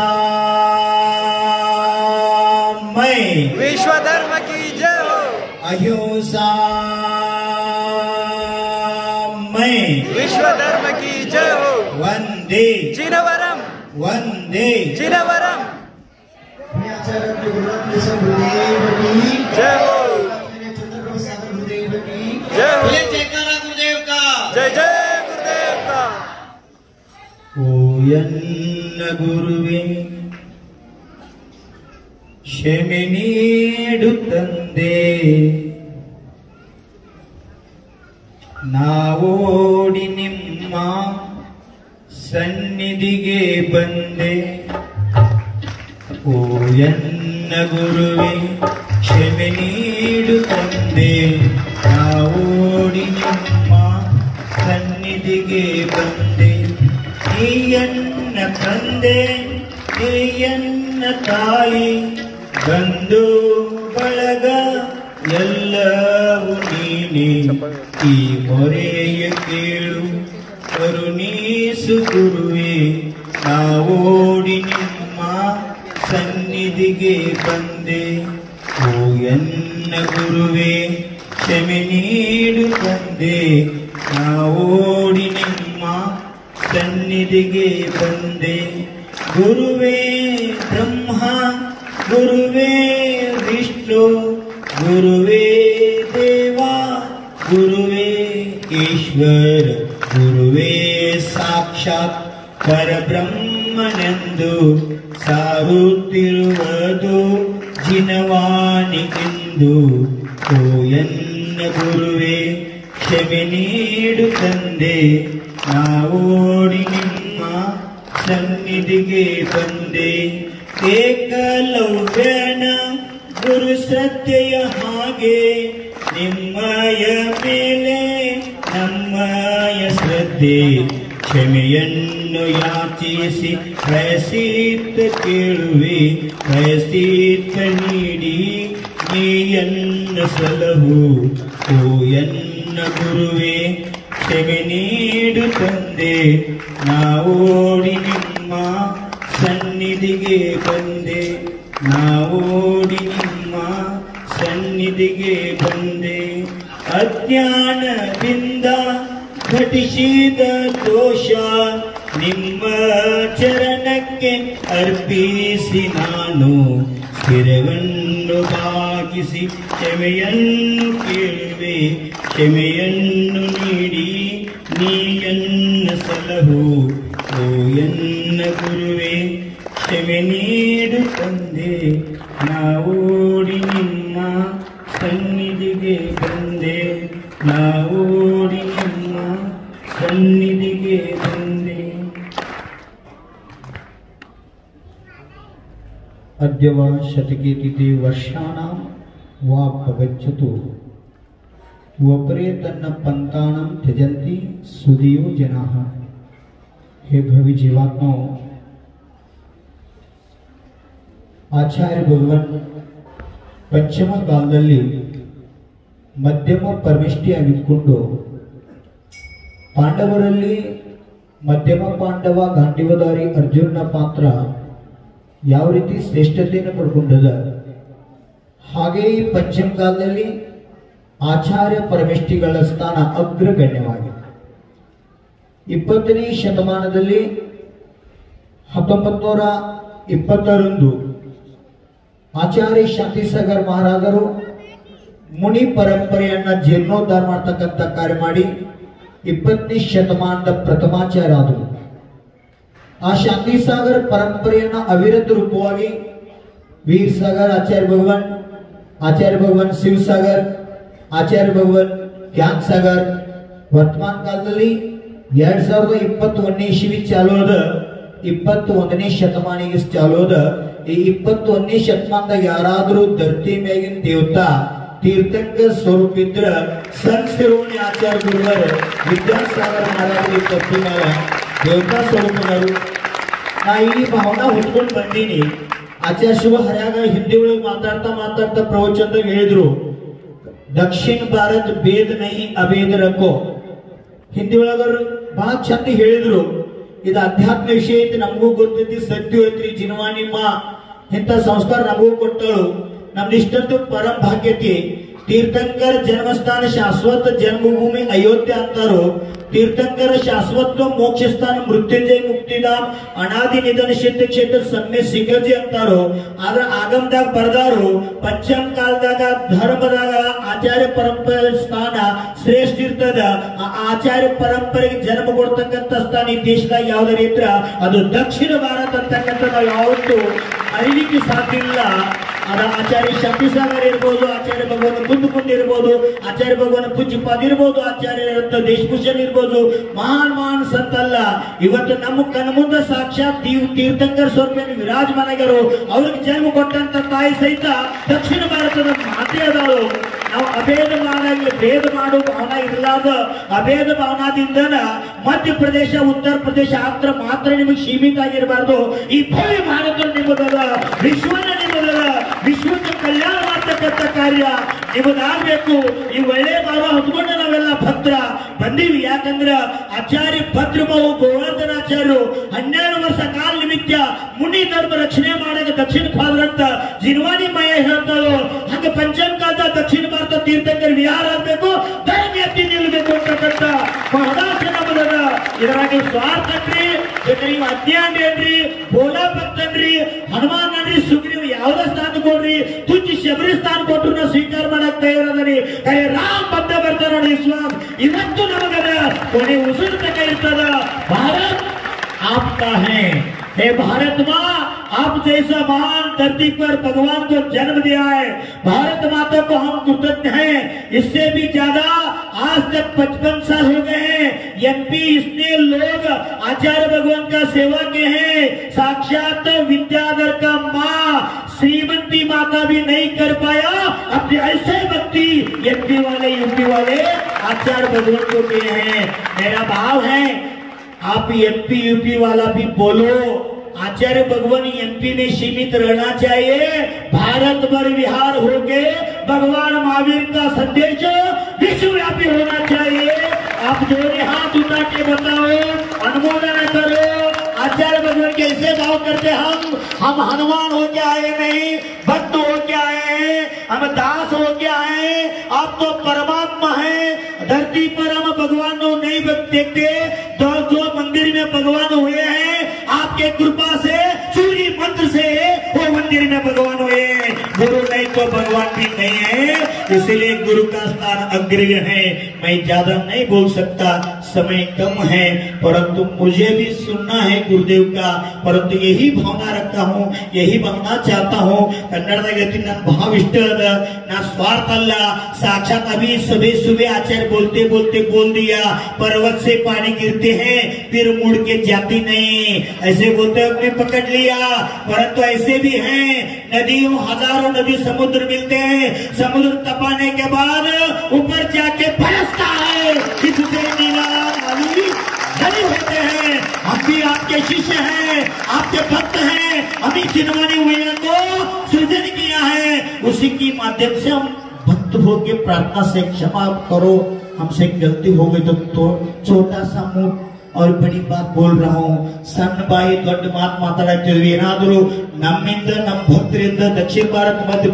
विश्व धर्म की जय हो। अहिंसामय विश्व धर्म की जय हो। वंदे चिदंबरम, वंदे चिदंबरम आचार्य गुरुनाथ गुरुदेव की जय हो। चंद्रप्रभु सागर गुरुदेव की जय हो। जयकारा गुरुदेव का जय जय गुरुदेव का। ओयन्न गुरुवे ಶಮಿನೀಡು ತಂದೆ ನಾವೋಡಿ ನಿಮ್ಮ ಸನ್ನಿಧಿಗೆ ಬಂದೆ ಓ ಎನ್ನ ಗುರುವೆ ಶಮಿನೀಡು ತಂದೆ ನಾವೋಡಿ ನಿಮ್ಮ ಸನ್ನಿಧಿಗೆ ಬಂದೆ ನೀಯನ್ನ ತಂದೆ ನೀಯನ್ನ ತಾಯಿ ಬಂಧು ಬಳಗ ಎಲ್ಲವೂ ನೀನೆ ಈ ಮೊರೆಯ ಕೇಳು ಕರುಣೀಸು ಗುರುವೆ ನಾವೋಡಿ ನಿಮ್ಮ ಸನ್ನಿಧಿಗೆ ಬಂದೆ ಓ ಎನ್ನ ಗುರುವೇ ಕ್ಷಮೆ ನೀಡು ತಂದೆ, ನಾವೋಡಿ ನಿಮ್ಮ ಸನ್ನಿಧಿಗೆ ಬಂದೆ. ಗುರುವೇ ಬ್ರಹ್ಮ, ಗುರುವೇ ವಿಷ್ಣು, ಗುರುವೇ ದೇವ, ಗುರುವೇ ಈಶ್ವರ, ಗುರುವೇ ಸಾಕ್ಷಾತ್ ಪರಬ್ರಹ್ಮನೆಂದು ಸಾರುತ್ತಿರುವುದು ಜಿನವಾಣಿಗೆಂದು. ಓ ಎನ್ನ ಗುರುವೇ ಕ್ಷಮೆ ನೀಡು ತಂದೆ, ನಾವೋಡಿ ನಿಮ್ಮ ಸನ್ನಿಧಿಗೆ ಬಂದೆ. ಏಕಲವ್ಯನ ಗುರು ಶ್ರದ್ಧೆಯ ಹಾಗೆ ನಿಮ್ಮಯ ಮೇಲೆ ನಮ್ಮಯ ಶ್ರದ್ಧೆ. ಕ್ಷಮೆಯನ್ನು ಯಾಚಿಸಿ ಪ್ರಯಸಿತ ಕೇಳುವೆ, ಪ್ರಯಸಿತ ನೀಡಿ ನೀಯನ್ನ ಸಲಹು. ಓ ಎನ್ನ ಗುರುವೇ ಕ್ಷಮೆ ನೀಡು ತಂದೆ, ನಾವೋಡಿ ನಿಮ್ಮ ಸನ್ನಿಧಿಗೆ ಬಂದೆ, ನಾವೋಡಿ ನಿಮ್ಮ ಸನ್ನಿಧಿಗೆ ಬಂದೆ. ಅಜ್ಞಾನದಿಂದ ಘಟಿಸಿದ ದೋಷ ನಿಮ್ಮ ಚರಣಕ್ಕೆ ಅರ್ಪಿಸಿ ನಾನು ಸ್ಥಿರವನ್ನು ಬಾಗಿಸಿ ಕ್ಷಮೆಯನ್ನು ಕೇಳುವೆ, ಕ್ಷಮೆಯನ್ನು ನೀಡಿ ನೀಯನ್ನ ಸಲಹು. ಓ ಎನ್ನ ಗುರುವೇ ಕ್ಷಮೆ ನೀಡು ತಂದೆ, ನಾವೋಡಿ ನಿಮ್ಮ ಸನ್ನಿಧಿಗೆ ಬಂದೆ, ನಾವೋಡಿ ನಿಮ್ಮ ಸನ್ನಿಧಿಗೆ ಬಂದೆ. ಅದ್ಯವ ಶತಕೇತಿಥಿ ವರ್ಷಾಣಾಂ ವಾಪಗಚ್ಚತು, ವಪರೆ ತನ್ನ पंताणम त्यजंती सुदियो जनाः. हे भवि जीवात्माओं, ಆಚಾರ್ಯ ಭಗವಾನ್ ಪಶ್ಚಿಮ ಕಾಲದಲ್ಲಿ ಮಧ್ಯಮ ಪರಮಿಷ್ಠಿಯಾಗಿದ್ದುಕೊಂಡು ಪಾಂಡವರಲ್ಲಿ ಮಧ್ಯಮ ಪಾಂಡವ ಗಾಂಡೀವಧಾರಿ ಅರ್ಜುನನ ಪಾತ್ರ ಯಾವ ರೀತಿ ಶ್ರೇಷ್ಠತೆಯನ್ನು ಪಡ್ಕೊಂಡದ, ಹಾಗೆ ಈ ಪಶ್ಚಿಮ ಕಾಲದಲ್ಲಿ ಆಚಾರ್ಯ ಪರಮಿಷ್ಠಿಗಳ ಸ್ಥಾನ ಅಗ್ರಗಣ್ಯವಾಗಿದೆ. 20ನೇ ಶತಮಾನದಲ್ಲಿ 1920ರಂದು ಆಚಾರ್ಯ ಶಾಂತಿಸಾಗರ್ ಮಹಾರಾಜರು ಮುನಿ ಪರಂಪರೆಯನ್ನ ಜೀರ್ಣೋದ್ಧಾರ ಮಾಡತಕ್ಕಂಥ ಕಾರ್ಯ ಮಾಡಿ 20ನೇ ಶತಮಾನದ ಪ್ರಥಮಾಚಾರ್ಯ ಆದರು. ಆ ಶಾಂತಿಸಾಗರ್ ಪರಂಪರೆಯನ್ನ ಅವಿರತ ರೂಪವಾಗಿ वीर सागर आचार्य भगवान शिव सागर आचार्य भगवान ज्ञान सागर वर्तमान कालದಲ್ಲಿ 2021ನೇ ಇಸವಿ ಚಾಲು ಅದ. 21ನೇ ಶತಮಾನಿಗೆ ಚಾಲು ಅದ. ಈ 21ನೇ ಶತಮಾನದಾಗ ಯಾರಾದರೂ ಧರ್ತಿ ಮೇಗಿನ ದೇವತಾ तीर्थंकर स्वरूप इद्र संत शिरोमणी आचार्य गुरुवर विद्यासागर महाराज तत्व देवता स्वरूप ನಾ ಈ ಭಾವನಾ ಹೊತ್ಕೊಂಡು ಬಂದೀನಿ. ಆಚಾರ್ಯ ಶಿವ ಹರ್ಯಾಗ ಹಿಂದಿ ಒಳಗೆ ಮಾತಾಡ್ತಾ ಪ್ರವಚನದಾಗ ಹೇಳಿದ್ರು, ದಕ್ಷಿಣ ಭಾರತ ಭೇದ ನಹಿ ಅಭೇದ ರಖೋ. ಹಿಂದಿ ಒಳಗರು ಬಹಳ ಚಂದ ಹೇಳಿದ್ರು. ಇದು ಅಧ್ಯಾತ್ಮ ವಿಷಯ ಐತಿ, ನಮಗೂ ಗೊತ್ತೈತಿ, ಸತ್ಯ ಐತ್ರಿ, ಜಿನವಾಣಿ ಮಾ ಇಂಥ ಸಂಸ್ಕಾರ ನಮಗೂ ಕೊಟ್ಟಳು. ನಮ್ದಿಷ್ಟಂತೂ ಪರಂ ಭಾಗ್ಯತೆ. तीर्थंकर जन्मस्थान शाश्वत जन्मभूमि अयोध्या अंतारो. तीर्थंकर शाश्वत मोक्ष स्थान मृत्युंजय मुक्तिधाम अनादि निधन सिद्ध क्षेत्र सम्य सिगर्जी अंतारो. आದ್ರ ಆಗಮದಾಗ ಬರದಾರು ಪಂಚಮ ಕಾಲದಾಗ ಧರ್ಮದಾಗ ಆಚಾರ್ಯ ಪರಂಪರೆ ಸ್ಥಾನ ಶ್ರೇಷ್ಠ ಇರ್ತದ. ಆ ಆಚಾರ್ಯ ಪರಂಪರೆಗೆ ಜನ್ಮ ಕೊಡ್ತಕ್ಕಂಥ ಸ್ಥಾನ ಈ ದೇಶದಾಗ ಯಾವ್ದಾರ ಇದ್ರ ಅದು ದಕ್ಷಿಣ ಭಾರತ ಅಂತಕ್ಕಂಥ ನಾವು ಯಾವತ್ತೂ ಅರಿಲಿಕ್ಕೆ ಸಾಧ್ಯ ಇಲ್ಲ. ಅದ ಆಚಾರ್ಯ ಶಾಂತಿಸಾಗರ್ ಇರ್ಬೋದು, ಆಚಾರ್ಯ ಭಗವಾನ್ ಕುಂದುಕುಂಡ್ ಇರ್ಬೋದು, ಆಚಾರ್ಯ ಭಗವಾನ್ ಪೂಜ್ಯಪಾದ ಇರ್ಬೋದು, ಆಚಾರ್ಯ ದೇಶಭೂಷಣ್ ಇರ್ಬೋದು, ಮಹಾನ್ ಸಂತಲ್ಲ. ಇವತ್ತು ನಮ್ಮ ಕಣ್ಮುಂದ ಸಾಕ್ಷಾತ್ ತೀರ್ಥಂಕರ್ ಸ್ವರೂಪ ವಿರಾಜಮಾನಾಗ್ಯಾರು. ಅವ್ರಿಗೆ ಜನ್ಮ ಕೊಟ್ಟಂತ ತಾಯಿ ಸಹಿತ ದಕ್ಷಿಣ ಭಾರತದ ಮಾತೆ ಅದಾಳು. ನಾವು ಅಭೇದ ಭಾವನಾಗಿ ಭೇದ ಮಾಡೋ ಭಾವನಾ ಇರಲಾದ ಅಭೇದ ಭಾವನಾದಿಂದ ಮಧ್ಯಪ್ರದೇಶ ಉತ್ತರ ಪ್ರದೇಶ ಮಾತ್ರ ನಿಮಗೆ ಸೀಮಿತ ಆಗಿರಬಾರ್ದು. ಈ ಭವ್ಯ ಭಾರತ ನಿಮ್ಮದಲ್ಲ, ವಿಶ್ವನ ನಿಮ್ಮದಲ್ಲ. ವಿಶ್ವಕ್ಕೆ ಕಲ್ಯಾಣ ಮಾಡ್ತಕ್ಕಂಥ ಕಾರ್ಯ ನಿಮ್ಮದಾಗಬೇಕು. ಈ ಒಳ್ಳೆ ಭಾವ ಹೊತ್ಕೊಂಡು ನಾವೆಲ್ಲ ಭದ್ರ ಬಂದೀವಿ. ಯಾಕಂದ್ರ ಆಚಾರ್ಯ ಭದ್ರಮವು ಗೋವರ್ಧನಾಚಾರ್ಯರು 12 ವರ್ಷ ಕಾಲ ನಿಮಿತ್ತ ಮುನಿ ಧರ್ಮ ರಕ್ಷಣೆ ಮಾಡಕ್ಕೆ ದಕ್ಷಿಣ ಭಾರತ ಜಿನವಾಣಿ ಮಾಯ ಹೇಳ್ತಾರೋ ಹಂಗ ಪಂಚಮಕಾಲದ ದಕ್ಷಿಣ ಭಾರತ ತೀರ್ಥಂಕರ ವಿಹಾರ ಆಗಬೇಕು, ಧರ್ಮ ಎತ್ತಿ ನಿಲ್ಲಬೇಕು ಅಂತಕ್ಕಂಥ ಮಹದಾಸೆ ನಮ್ಮದದ. ಇದರಾಗಿ ಸ್ವಾರ್ಥ ಅನ್ರಿ, ಬೇಕಾದ್ರೆ ನೀವು ಅಜ್ಞಾನ ಏನ್ರಿ, ಬೋಲಾ ಭಕ್ತನ್ರಿ, ಹನುಮಾನ್ ಅನ್ರಿ, ಸುಗ್ರೀವ್ ಯಾವ್ದ ಸ್ಥಾನ ಕೊಡ್ರಿ, ತುಚ್ಚಿ ಶಬರಿ ಸ್ಥಾನ ಕೊಟ್ಟರು ನಾವು ಸ್ವೀಕಾರ ಮಾಡಕ್ ತಯಾರದರಿ. ರಾಮ್ ಬಂದ ಬರ್ತಾರ ನೋಡಿ ವಿಶ್ವಾಸ ಇವತ್ತು ನಮಗದ ಕೊನೆ ಉಸಿರು ತಕ ಇರ್ತದ. ಭಾರತ್ आपका है, हे भारत माँ, आप जैसा महान धरती पर भगवान को जन्म दिया है। भारत माता को हम कृतज्ञ हैं। इससे भी ज्यादा आज तक 55 साल हो गए हैं एमपी इसने लोग आचार्य भगवान का सेवा के हैं। साक्षात विद्याधर का माँ श्रीमंती माता भी नहीं कर पाया, अब ऐसे भक्ति एमपी वाले यूपी वाले आचार्य भगवान को दिए हैं। मेरा भाव है आप एमपी यूपी वाला भी बोलो, आचार्य भगवान एमपी में सीमित रहना चाहिए। भारत भर विहार होके भगवान महावीर का संदेश विश्वव्यापी होना चाहिए। आप जोड़े हाथ उठा के बताओ, अनुमोदन करो। आचार्य भगवान कैसे भाव करते हम हनुमान हो के आए नहीं, भक्त हो के आए हैं, हम दास हो के आए हैं। आप तो परमात्मा हैं। धरती पर हम भगवान को नहीं देखते, तो जो मंदिर में भगवान हुए हैं आपके कृपा से, सूर्य मंत्र से वो मंदिर में भगवान हुए हैं। गुरु नहीं तो भगवान भी नहीं है, इसलिए गुरु का स्थान अग्रणी है। मैं ज्यादा नहीं बोल सकता, समय कम है, परंतु मुझे भी सुनना है गुरुदेव का। परंतु यही भावना रखता हूँ, यही भावना चाहता हूँ। कन्नड़ न भाव इष्ट न स्वार्थ अल्लाह। साक्षात अभी सुबह सुबह आचार्य बोलते बोलते बोल दिया, पर्वत से पानी गिरते हैं फिर मुड़ के जाती नहीं, ऐसे बोलते हमने पकड़ लिया। परंतु ऐसे भी हैं नदियों, हजारों नदी समुद्र मिलते हैं, समुद्र तपाने के बाद ऊपर जाके बरसता है, इससे नीला नदी होते हैं। हम भी आपके शिष्य हैं, आपके भक्त हैं, अभी चिन्हवानी हुए को सृजन किया है, उसी के माध्यम से हम भक्त होके प्रार्थना से क्षमा करो, हमसे गलती हो गई तो छोटा सा मुंह और बड़ी बात बोल रहा हूँ। सಣ್ಣ ಬಾಯಿ ದೊಡ್ಡ ಮಾತು ಮಾತಾಡ್ತೀವಿ, ಏನಾದರೂ ನಮ್ಮಿಂದ ನಮ್ಮ ಭಕ್ತರಿಂದ ದಕ್ಷಿಣ ಭಾರತ, ಮಧ್ಯ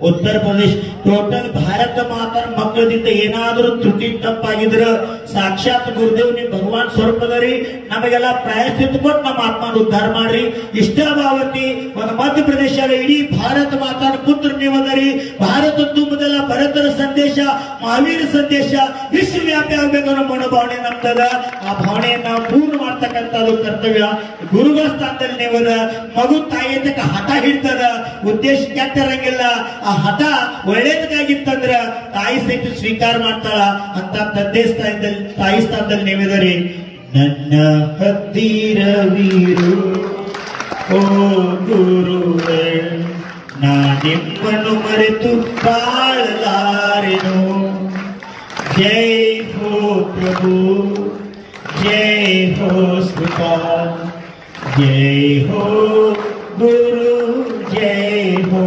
उत्तर प्रदेश टोटल भारत माता मಕ್ಕಳದಿಂದ ಏನಾದರೂ ತ್ರುಟಿ ತಪ್ಪಾಗಿದ್ರೆ ಸಾಕ್ಷಾತ್ ಗುರುದೇವನಿ ಭಗವಾನ್ ಸ್ವರೂಪದರಿ ನಮಗೆಲ್ಲ ಪ್ರಾಯಶ್ಚಿತ್ತ ಕೊಟ್ಟು ನಮ್ಮ ಆತ್ಮನ ಉದ್ಧಾರ ಮಾಡ್ರಿ. ಇಷ್ಟ ಭಾವತಿ ಒಂದು ಮಧ್ಯ ಪ್ರದೇಶದ ಇಡೀ ಭಾರತ ಮಾತಾನ ಪುತ್ರ ನೀವದರಿ. ಭಾರತ ತುಂಬದೆಲ್ಲ ಭರತರ ಸಂದೇಶ, ಮಹಾವೀರ ಸಂದೇಶ ವಿಶ್ವವ್ಯಾಪಿ ಆಗ್ಬೇಕು ಅನ್ನೋ ಮನೋಭಾವನೆ ನಮ್ದದ. ಆ ಭಾವನೆಯನ್ನ ಪೂರ್ಣ ಮಾಡ್ತಕ್ಕಂಥದ್ದು ಕರ್ತವ್ಯ. ಗುರುಗಳ ಸ್ಥಾನದಲ್ಲಿ ನೀವದ. ಮಗು ತಾಯಿ ತಕ್ಕ ಹಠ ಹಿಡ್ತದ, ಉದ್ದೇಶ ಕೆಟ್ಟಿರಂಗಿಲ್ಲ. ಆ ಹಠ ಒಳ್ಳೇದಕ್ಕಾಗಿತ್ತಂದ್ರ ತಾಯಿ ಸಹಿತ ಸ್ವೀಕಾರ ಮಾಡ್ತಾಳ. ಅಂತ ತಂದೆ ಸ್ಥಾನದಲ್ಲಿ, ತಾಯಿ ಸ್ಥಾನದಲ್ಲಿ ನೀವಿದರಿ. ನನ್ನ ಹತ್ತಿರವಿರು ಓ ಗುರುವೇ, ನಾ ನಿಮ್ಮನ್ನು ಮರೆತು ಬಾಳಲಾರೆನು. ಜೈ ಹೋ ಪ್ರಭು, ಜೈ ಹೋ ಶ್ರೀಪಾ, ಜೈ ಹೋ ಗುರು, ಜೈ ಹೋ.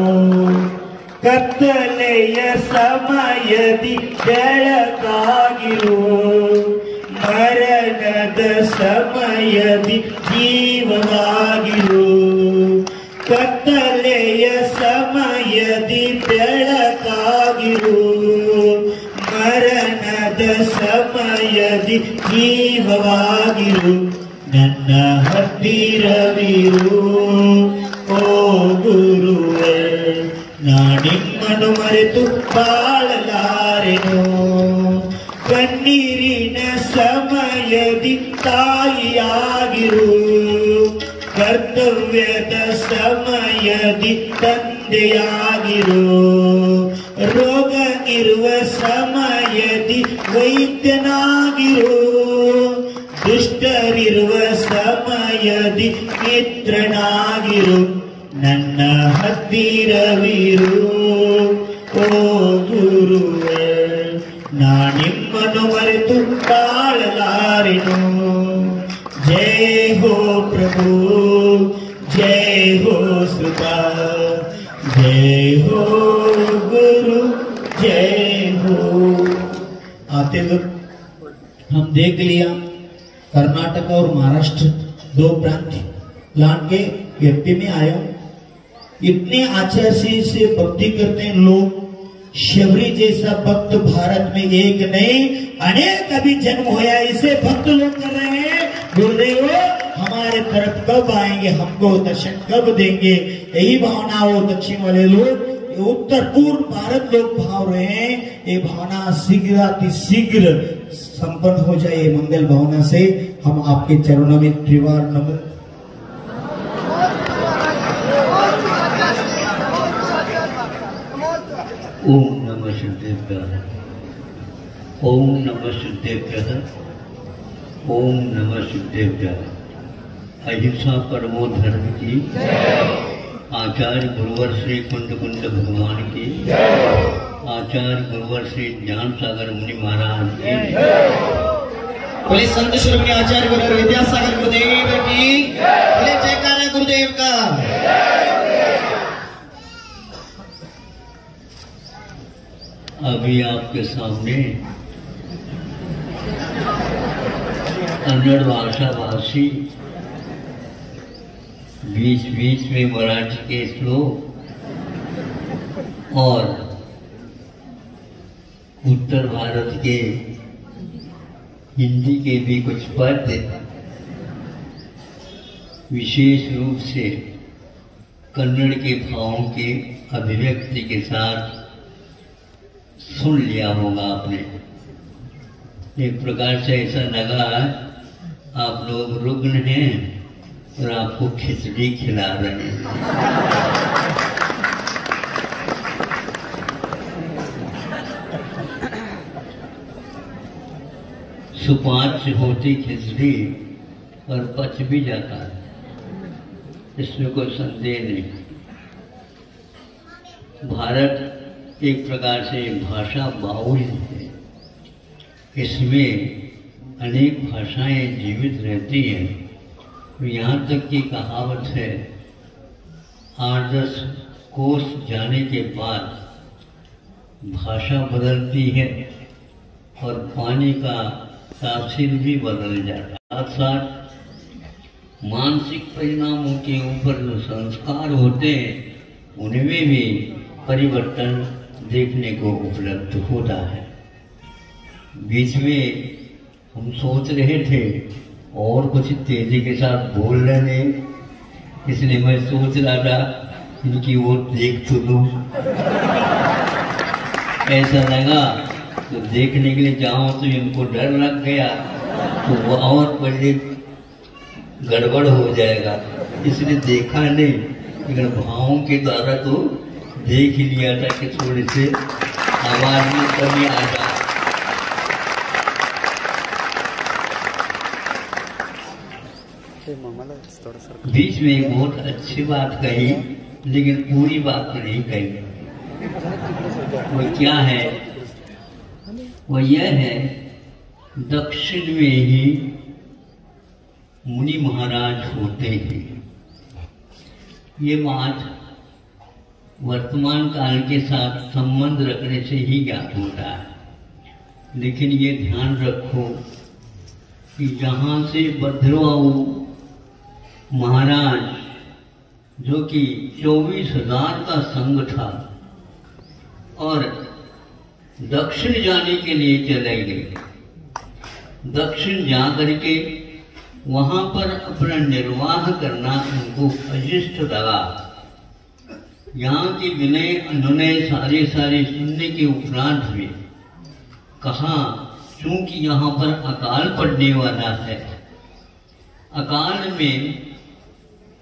ಕತ್ತಲೆಯ ಸಮಯದಿ ಬೆಳಕಾಗಿರು, ಮರಣದ ಸಮಯದಿ ಜೀವವಾಗಿರು. ಕತ್ತಲೆಯ ಸಮಯದಿ ಬೆಳಕಾಗಿರು, ಮರಣದ ಸಮಯದಿ ಜೀವವಾಗಿರು. ನನ್ನ ಹತ್ತಿರವಿರು ಓ ಗುರುವೇ, ನಾ ನಿಮ್ಮನ್ನು ಮರೆತು ಬಾಳಲಾರೆನು. ಕಣ್ಣೀರಿನ ಸಮಯದಿ ತಾಯಿಯಾಗಿರು, ಕರ್ತವ್ಯದ ಸಮಯದಿ ತಂದೆಯಾಗಿರು. ರೋಗ ಇರುವ ಸಮಯದಿ ವೈದ್ಯನಾಗಿರು, ದುಷ್ಟರಿರುವ ಸಮಯದಿ ಮಿತ್ರನಾಗಿರು. ನನ್ನ ಹತ್ತಿರವಿರು ಓ ಗುರುವೇ, ನಾ ನಿಮ್ಮನ್ನು ಮರೆತು ಬಾಳಲಾರೆನು. ಜೈ ಹೋ ಪ್ರಭು, जय हो सुता, जय हो गुरु, जय हो। आते वक्त हम देख लिया कर्नाटक और महाराष्ट्र दो प्रांत लान के एमपी में आया, इतने आचार्य से भक्ति करते हैं लोग। शबरी जैसा भक्त भारत में एक नहीं अनेक अभी जन्म होया, इसे भक्त लोग कर रहे हैं। गुरुदेव हमारे तरफ कब आएंगे, हमको दर्शन कब देंगे, यही भावना वो दक्षिण वाले लोग, उत्तर पूर्व भारत लोग भाव रहे हैं। ये भावना शीघ्र अति शीघ्र संपन्न हो जाए। मंगल भावना से हम आपके चरणों में त्रिवार नमो। ओम नमः शिवाय, ओम नमः शिवाय, ओम नमः शिवाय। अहिंसा परमो धर्म की, आचार्य गुरुवर श्री कुंड कुंड भगवान की, आचार्य गुरुवर श्री ज्ञान सागर मुनि महाराज की, बोले संत शिरोमणि आचार्य गुरु विद्यासागर गुरुदेव की, बोले जयकारा गुरुदेव का। अभी आपके सामने कन्नड़ भाषा भाषी बीच बीच में मराठी के श्लोक और उत्तर भारत के हिंदी के भी कुछ पद विशेष रूप से कन्नड़ के भावों के अभिव्यक्ति के साथ सुन लिया होगा आपने। एक प्रकार से ऐसा लगा आप लोग रुग्ण हैं और आपको खिचड़ी खिला रहे हैं। सुपाच्य होती खिचड़ी और पच भी जाता है, इसमें कोई संदेह नहीं। भारत एक प्रकार से भाषा बाहुल है, इसमें अनेक भाषाएं जीवित रहती हैं। यहाँ तक की कहावत है 8-10 कोस जाने के बाद भाषा बदलती है और पानी का तासीर भी बदल जाता है। साथ साथ मानसिक परिणामों के ऊपर जो संस्कार होते हैं उनमें भी परिवर्तन देखने को उपलब्ध होता है। बीच में हम सोच रहे थे और कुछ तेजी के साथ बोल रहे थे, इसलिए मैं सोच रहा था इनकी ओर देख तो लूं। ऐसा लगा तो देखने के लिए जाऊं तो इनको डर लग गया तो वो और पहले गड़बड़ हो जाएगा, इसलिए देखा नहीं। लेकिन भावों के द्वारा तो देख ही लिया था कि थोड़े से आवाज में कमी आ जाए। बीच में एक बहुत अच्छी बात कही, लेकिन पूरी बात तो नहीं कही। वो क्या है? वो यह है दक्षिण में ही मुनि महाराज होते हैं। ये बात वर्तमान काल के साथ संबंध रखने से ही ज्ञात होता है, लेकिन ये ध्यान रखो कि जहाँ से भद्रवाऊ महाराज, जो कि 24,000 का संघ था और दक्षिण जाने के लिए चले गए, दक्षिण जा करके वहां पर अपना निर्वाह करना उनको अजिष्ट लगा। यहाँ के विनय अनुनय सारे सुनने के उपरांत में कहा, चूंकि यहाँ पर अकाल पड़ने वाला है, अकाल में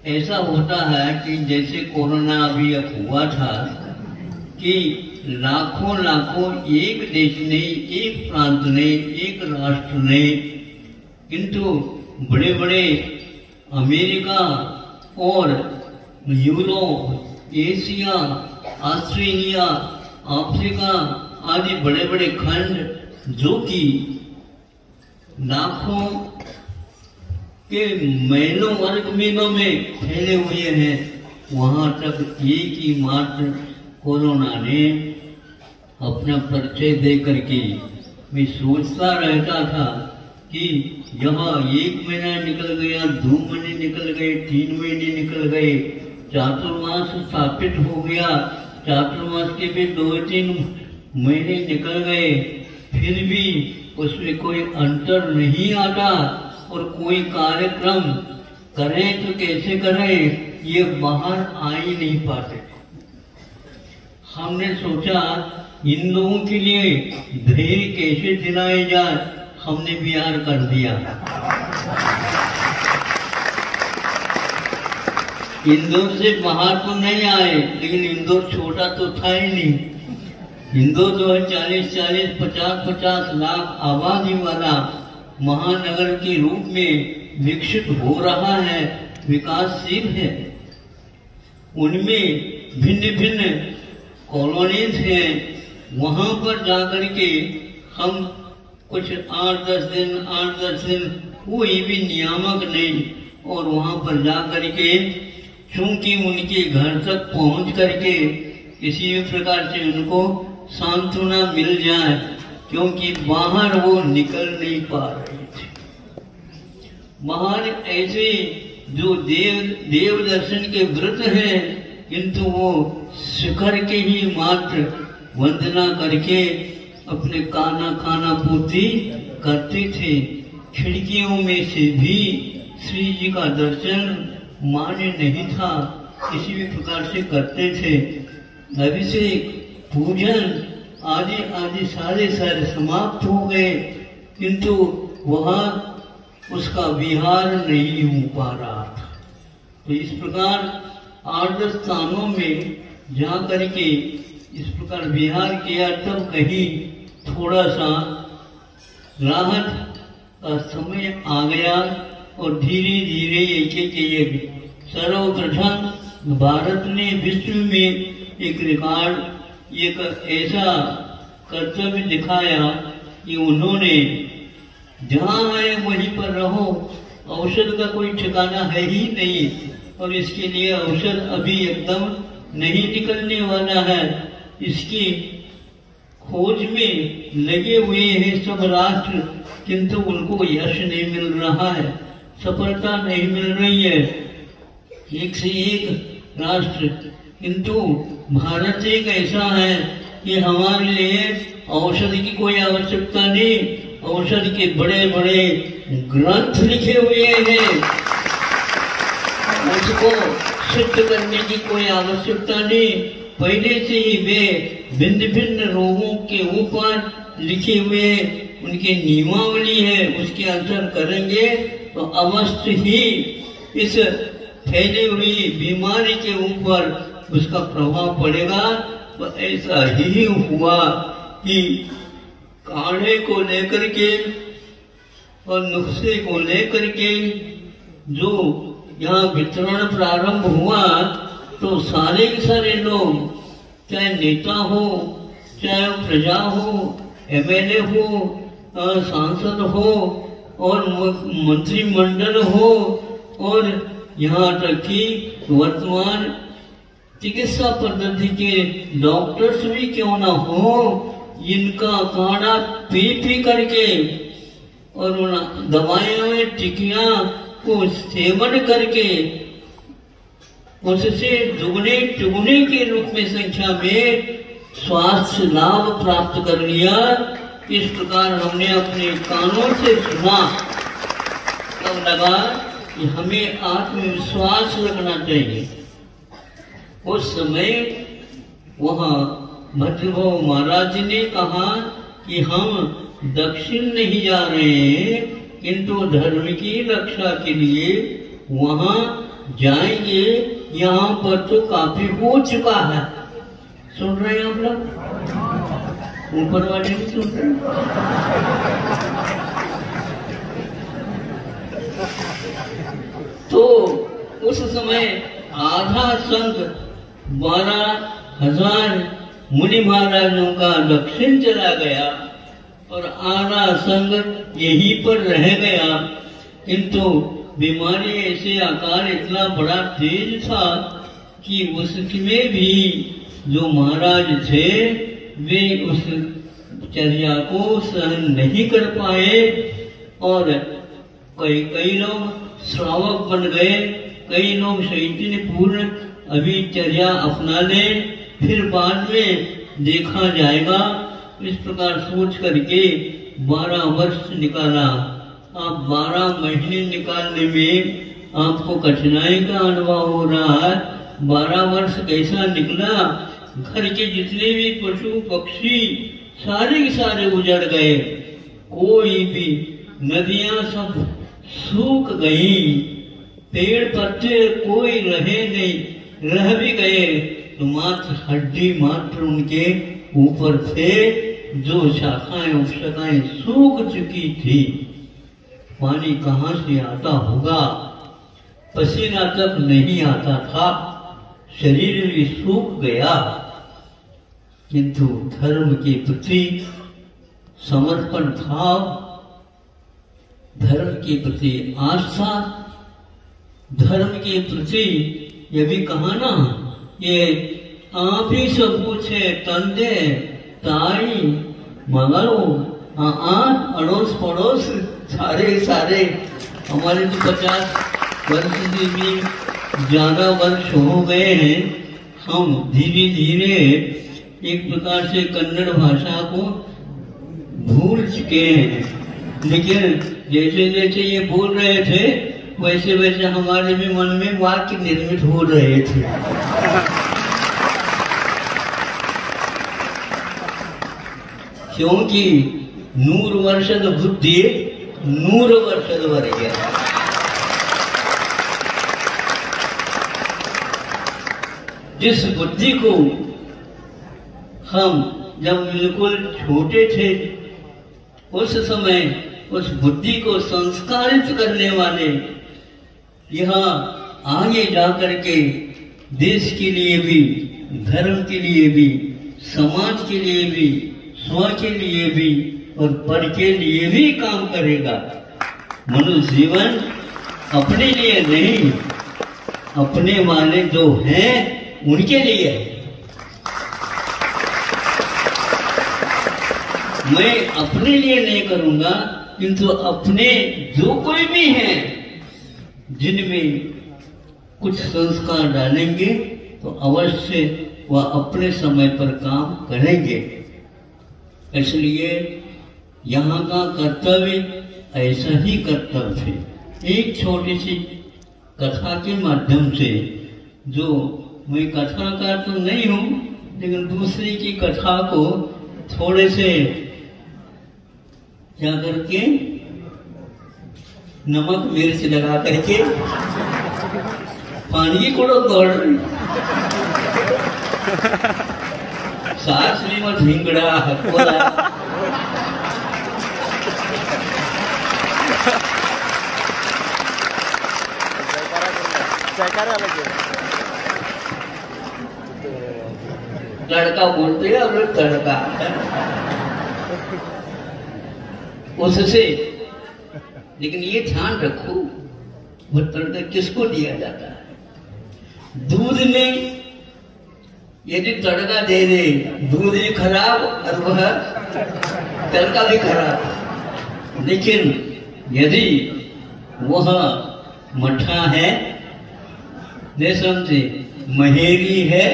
ऐसा होता है कि जैसे कोरोना अभी अब हुआ था कि लाखों एक देश ने, एक प्रांत ने, एक राष्ट्र ने, किंतु बड़े बड़े अमेरिका और यूरोप, एशिया, ऑस्ट्रेलिया, अफ्रीका आदि बड़े बड़े खंड जो कि लाखों के मैलों वर्ग मीलों में फैले हुए हैं, वहां तक एक ही मात्र कोरोना ने अपना परिचय दे करके मैं सोचता रहता था कि यहाँ 1 महीना निकल गया, 2 महीने निकल गए, 3 महीने निकल गए, चातुर्मास स्थापित हो गया। चातुर्मास के भी 2-3 महीने निकल गए, फिर भी उसमें कोई अंतर नहीं आता और कोई कार्यक्रम करें तो कैसे करें, ये बाहर आ ही नहीं पाते। हमने सोचा इन लोगों के लिए धैर्य कैसे दिलाया जाए, हमने विहार कर दिया। इंदौर से बाहर तो नहीं आए, लेकिन इंदौर छोटा तो था ही नहीं। इंदौर जो है 40-40, 50-50 लाख आबादी वाला महानगर के रूप में विकसित हो रहा है, विकासशील है। उनमें भिन्न भिन्न कॉलोनीज हैं। वहां पर जाकर के हम कुछ 8-10 दिन कोई भी नियामक नहीं, और वहां पर जाकर के चूंकि उनके घर तक पहुंच करके किसी भी प्रकार से उनको सांत्वना मिल जाए, क्योंकि बाहर वो निकल नहीं पा रहे थे। बाहर ऐसे जो देव दर्शन के व्रत हैं, किंतु वो शिखर के ही मात्र वंदना करके अपने खाना पूर्ति करते थे। खिड़कियों में से भी श्री जी का दर्शन मान्य नहीं था, किसी भी प्रकार से करते थे। अभिषेक, पूजन आदि सारे समाप्त हो गए, किंतु वहाँ उसका विहार नहीं हो पा रहा था। तो इस प्रकार 8-10 स्थानों में जा करके इस प्रकार विहार किया, तब कहीं थोड़ा सा राहत का समय आ गया और धीरे धीरे एक सर्वप्रथम भारत ने विश्व में एक रिकॉर्ड, एक ऐसा कर्तव्य दिखाया कि उन्होंने जहाँ है वहीं पर रहो, औषध का कोई ठिकाना है ही नहीं, और इसके लिए औषध अभी एकदम नहीं निकलने वाला है। इसकी खोज में लगे हुए हैं सब राष्ट्र, किंतु उनको यश नहीं मिल रहा है, सफलता नहीं मिल रही है, एक से एक राष्ट्र। किंतु भारत एक ऐसा है कि हमारे लिए औषध की कोई आवश्यकता नहीं, औषध के बड़े बड़े ग्रंथ लिखे हुए हैं, उसको सिद्ध करने की कोई आवश्यकता नहीं। पहले से ही वे भिन्न भिन्न रोगों के ऊपर लिखे हुए उनकी नियमावली है, उसके अनुसार करेंगे तो अवश्य ही इस फैली हुई बीमारी के ऊपर उसका प्रभाव पड़ेगा। तो ऐसा ही हुआ कि काढ़े को लेकर के और नुस्खे को लेकर के जो यहाँ वितरण प्रारंभ हुआ, तो सारे के सारे लोग, चाहे नेता हो, चाहे प्रजा हो, MLA हो, सांसद हो और मंत्रिमंडल हो, और यहाँ तक कि वर्तमान चिकित्सा पद्धति के डॉक्टर्स भी क्यों ना हो, इनका काढ़ा पी करके और उन दवाइयों में टिकियां को सेवन करके उससे दुगने चुगने के रूप में संख्या में स्वास्थ्य लाभ प्राप्त कर लिया। इस प्रकार हमने अपने कानों से सुना, तब लगा कि हमें आत्मविश्वास रखना चाहिए। उस समय वहाँ भद्रभाव महाराज ने कहा कि हम दक्षिण नहीं जा रहे हैं, किंतु धर्म की रक्षा के लिए वहाँ जाएंगे। यहाँ पर तो काफी हो चुका है। सुन रहे हैं आप लोग? ऊपर वाले भी सुन रहे हैं? तो उस समय आधा संघ 12,000 मुनि महाराजों का दक्षिण चला गया और आधा संघ यहीं पर रह गया। किंतु बीमारी ऐसे आकार इतना बड़ा तेज था कि उसमें भी जो महाराज थे वे उस चर्या को सहन नहीं कर पाए और कई लोग श्रावक बन गए, कई लोग चैतन्य पूर्ण अभी चर्या अपना ले, फिर बाद में देखा जाएगा। इस प्रकार सोच करके 12 वर्ष निकाला। आप 12 महीने निकालने में आपको कठिनाई का अनुभव हो रहा है। 12 वर्ष कैसा निकला, घर के जितने भी पशु पक्षी सारे के सारे उजड़ गए, कोई भी, नदियां सब सूख गई, पेड़ पत्ते कोई रहे नहीं, रह भी गए तो मात्र हड्डी मात्र उनके ऊपर थे, जो शाखाएं उपशाखाएं सूख चुकी थी। पानी कहाँ से आता होगा, पसीना तक नहीं आता था, शरीर भी सूख गया, किंतु धर्म के प्रति समर्पण था, धर्म के प्रति आस्था, धर्म के प्रति ये भी कहा ना, ये आप ही सब कुछ है, तंदे ताई मगरो अड़ोस पड़ोस सारे सारे। हमारे तो 50 वर्ष से भी ज्यादा वर्ष हो गए हैं। हम धीरे धीरे एक प्रकार से कन्नड़ भाषा को भूल चुके हैं, लेकिन जैसे जैसे ये बोल रहे थे वैसे वैसे हमारे भी मन में वाक्य निर्मित हो रहे थे। क्योंकि 100 वर्षद बुद्धि 100 वर्षद वर्ग। जिस बुद्धि को हम जब बिल्कुल छोटे थे उस समय उस बुद्धि को संस्कारित करने वाले यहाँ आगे जाकर के देश के लिए भी, धर्म के लिए भी, समाज के लिए भी, स्व के लिए भी और पर के लिए भी काम करेगा। मनुष्य जीवन अपने लिए नहीं, अपने वाले जो हैं उनके लिए। मैं अपने लिए नहीं करूंगा, किंतु अपने जो कोई भी हैं जिनमें कुछ संस्कार डालेंगे तो अवश्य वह अपने समय पर काम करेंगे। इसलिए यहाँ का कर्तव्य ऐसा ही कर्तव्य है। एक छोटी सी कथा के माध्यम से, जो मैं कथाकार तो नहीं हूँ लेकिन दूसरी की कथा को थोड़े से क्या करके नमक मिर्च लगा करके पानी को दौड़ रही सास श्रीमद हिंगड़ा हकोला लड़का बोलते हैं और तड़का उससे। लेकिन ये ध्यान रखो वो तड़का किसको दिया जाता है। दूध में यदि तड़का दे दे, दूध भी खराब और वह तड़का भी खराब। लेकिन यदि वह मठा है, नहीं समझे, महेरी है,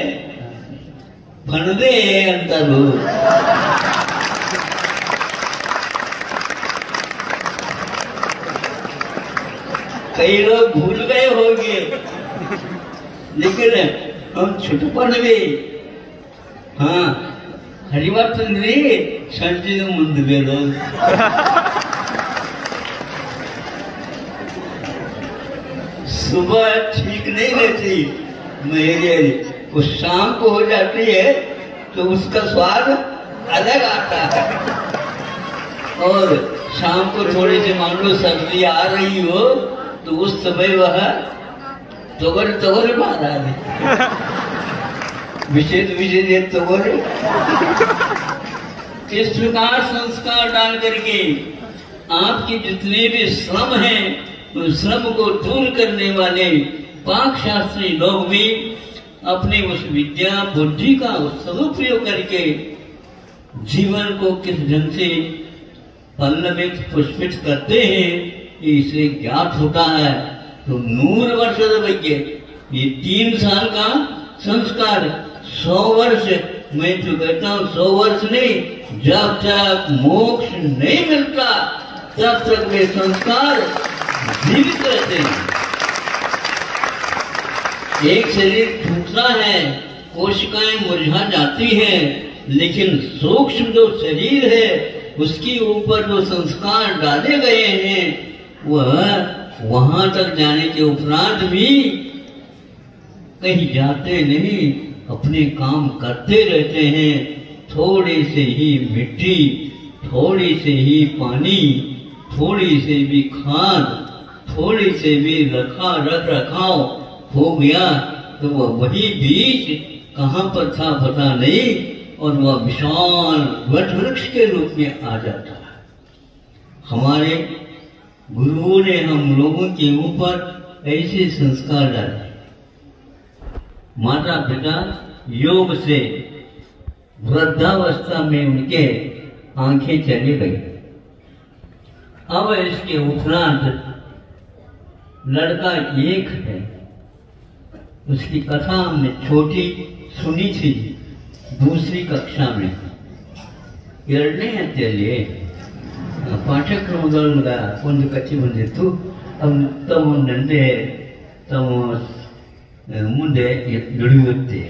फंदे अंतर हो। कई लोग भूल गए होंगे, लेकिन हम छुटपन में हाँ हरिवर्तन रे संजय मुंद बेलो सुबह ठीक नहीं रहती मेरी, वो शाम को हो जाती है तो उसका स्वाद अलग आता है। और शाम को थोड़ी सी मान लो सर्दी आ रही हो तो उस समय वह तोगर मारा विशेष विशेष तोगर। इस प्रकार संस्कार डाल करके आपके जितने भी श्रम हैं उस श्रम को दूर करने वाले पाक शास्त्री लोग भी अपने उस विद्या बुद्धि का सदुपयोग करके जीवन को किस ढंग से पल्लवित पुष्पित करते हैं इसे ज्ञात होता है। तो 100 वर्ष बच्चे ये 3 साल का संस्कार 100 वर्ष, मैं तो कहता हूँ 100 वर्ष नहीं, जब तक मोक्ष नहीं मिलता तब तक वे संस्कार जीवित रहते हैं। एक शरीर टूटता है, कोशिकाएं मुरझा जाती हैं, लेकिन सूक्ष्म जो शरीर है उसके ऊपर जो संस्कार डाले गए हैं वह वहां तक जाने के उपरांत भी कहीं जाते नहीं, अपने काम करते रहते हैं। थोड़ी से ही मिट्टी, थोड़ी से ही पानी, थोड़ी से भी खाद, थोड़ी से भी रख रखाव हो गया तो वह वही बीज कहाँ पर था पता नहीं, और वह विशाल वट वृक्ष के रूप में आ जाता है। हमारे गुरुओं ने हम लोगों के ऊपर ऐसे संस्कार डाले। माता पिता योग से वृद्धावस्था में उनके आंखें चली गई। अब इसके उपरांत लड़का एक है, उसकी कथा हमने छोटी सुनी थी दूसरी कक्षा में। ಎರಡನೇ ಹಂತದಲ್ಲಿ ಪಾಠಕ್ರಮದೊಳಗ ಒಂದು ಕಥೆ ಬಂದಿತ್ತು. ಅವನು ತಮ್ಮ ನಂದೆ ತಮ್ಮ ಮುಂದೆ ನುಡಿಯುತ್ತೆ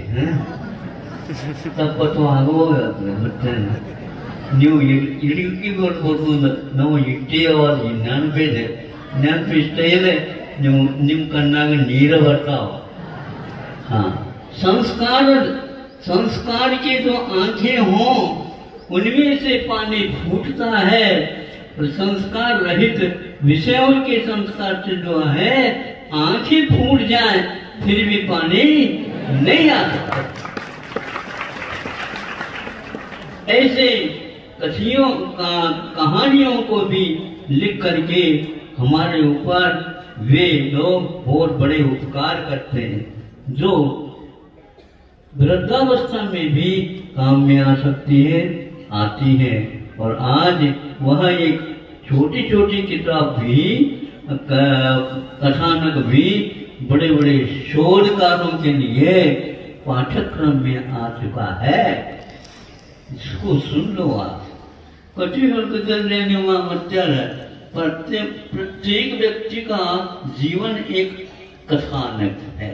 ತಪ್ಪತ್ತು ಆಗುವಾಗ ಮತ್ತೆ ನೀವು ಇಡೀ ಬರ್ಬೋದು. ನಾವು ಇಟ್ಟೇವಾದ ನೆನಪು ಇಷ್ಟ ಇದೆ, ನೀವು ನಿಮ್ಮ ಕಣ್ಣಾಗ ನೀರು ಬರ್ತಾವ. हाँ, संस्कार की जो आंखें हों उनमें से पानी फूटता है, और संस्कार रहित विषयों के संस्कार से जो है आंखें फूट जाए फिर भी पानी नहीं आ सकता। ऐसे कहानियों को भी लिख करके हमारे ऊपर वे लोग बहुत बड़े उपकार करते हैं, जो वृद्धावस्था में भी काम में आ सकती है, आती है। और आज वह एक छोटी छोटी किताब भी, कथानक भी बड़े बड़े शोधकारों के लिए पाठ्यक्रम में आ चुका है। इसको सुन लो आप। कथी लेने प्रत्येक व्यक्ति का जीवन एक कथानक है।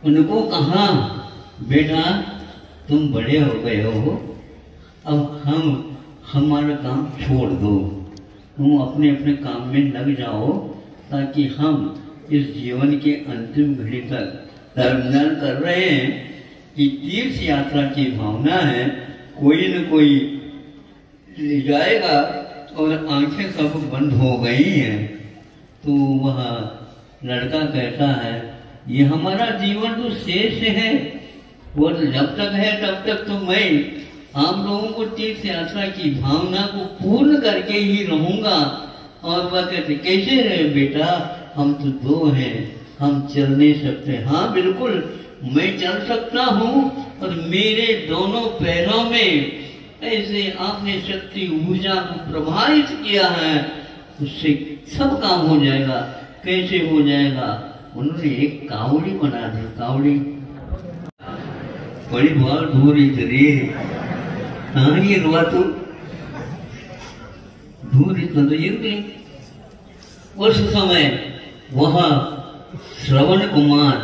उनको कहा, बेटा तुम बड़े हो गए हो, अब हमारा काम छोड़ दो, तुम अपने अपने काम में लग जाओ, ताकि हम इस जीवन के अंतिम घड़ी तक टर्मिनल कर रहे हैं कि तीर्थ यात्रा की भावना है, कोई न कोई ले जाएगा, और आंखें सब बंद हो गई हैं। तो वह लड़का कहता है, ये हमारा जीवन तो शेष है, वो जब तक है तब तक तो मैं आप लोगों को तीर्थ यात्रा की भावना को पूर्ण करके ही रहूंगा। और वह कहते, कैसे रहे बेटा, हम तो 2 हैं, हम चल नहीं सकते। हाँ बिल्कुल, मैं चल सकता हूँ, और मेरे दोनों पैरों में ऐसे आपने शक्ति ऊर्जा को प्रभावित किया है, उससे सब काम हो जाएगा। कैसे हो जाएगा? उन्होंने एक कावड़ी बना दी। कावड़ी बड़ी बहुत दूर इतनी, हाँ ये रुआ तो दूर इतना तो ये नहीं। उस समय वह श्रवण कुमार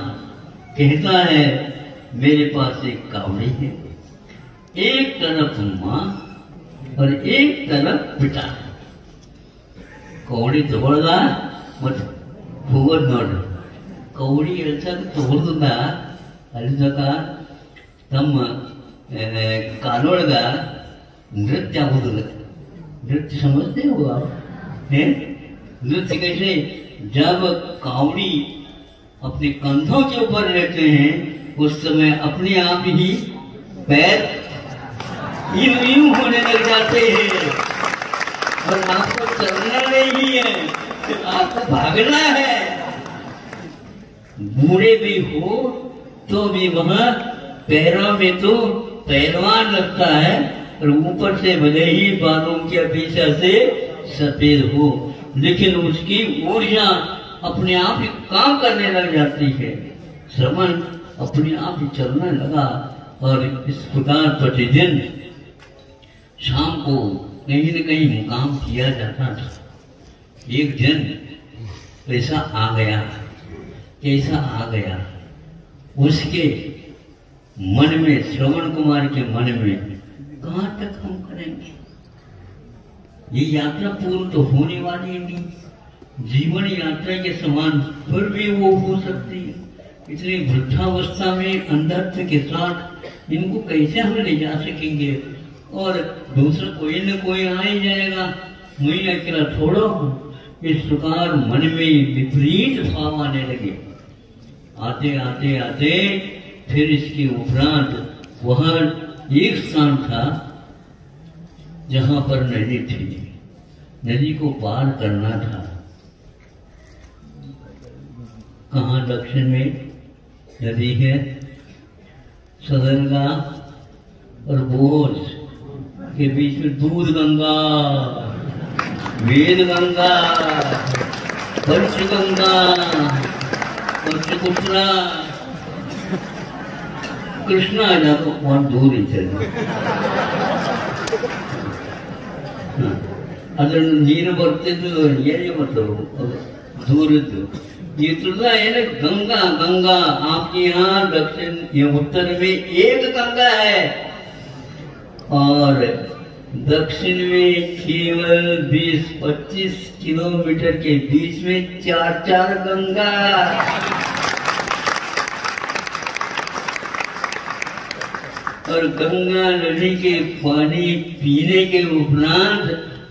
कहता है, मेरे पास एक कावड़ी है, एक तरफ माँ और एक तरफ पिता। कौड़ी तोड़दा मत ಹೋಗೋದು ನೋಡ್ರಿ. ಕೌಡಿ ಇಳಿಸೋದು ತಗೊಳ್ದ ಅಲ್ಲಿ ತಕ ತಮ್ಮ ಕಾಲೊಳಗ नृत्य आಗೋದಿಲ್ಲ. नृत्य समझते हो आप? नृत्य कैसे? जब कावड़ी अपने कंधों के ऊपर रहते हैं उस समय अपने आप ही पैर यूं होने लग जाते हैं, और आपको चलना नहीं है, आपको भागना है। बूढ़े भी हो तो भी वह पैरों में तो पहलवान लगता है, और ऊपर से भले ही बालों के पीछे से सफेद हो, लेकिन उसकी ऊर्जा अपने आप ही काम करने लग जाती है। श्रवण अपने आप ही चलने लगा और इस प्रकार प्रतिदिन शाम को कहीं न कहीं मुकाम किया जाता था। एक दिन ऐसा आ गया उसके मन में, श्रवण कुमार के मन में, कहाँ तक हम करेंगे, ये यात्रा पूर्ण तो होने वाली नहीं, जीवन यात्रा के समान फिर भी वो हो सकती है। इसलिए वृद्धावस्था में अंधत्व के साथ इनको कैसे हम ले जा सकेंगे, और दूसरा कोई न कोई आ ही जाएगा, मैं अकेला थोड़ा हूँ। इस प्रकार मन में विपरीत भाव आने लगे। आते फिर इसके उपरांत वहां एक स्थान था जहां पर नदी थी, नदी को पार करना था। कहाँ दक्षिण में नदी है, सदरगा और बोझ के बीच में दूध गंगा, वेद गंगा, पंच गंगा, पंचपुत्रा, कृष्ण आ जातो बहुत दूर ही चले। अगर नीर बरते ये मतलब दूर ये तुलना है ना, गंगा आपके यहाँ दक्षिण या उत्तर में एक गंगा है और दक्षिण में केवल 20-25 किलोमीटर के बीच में 4 गंगा। और गंगा नदी के पानी पीने के उपरांत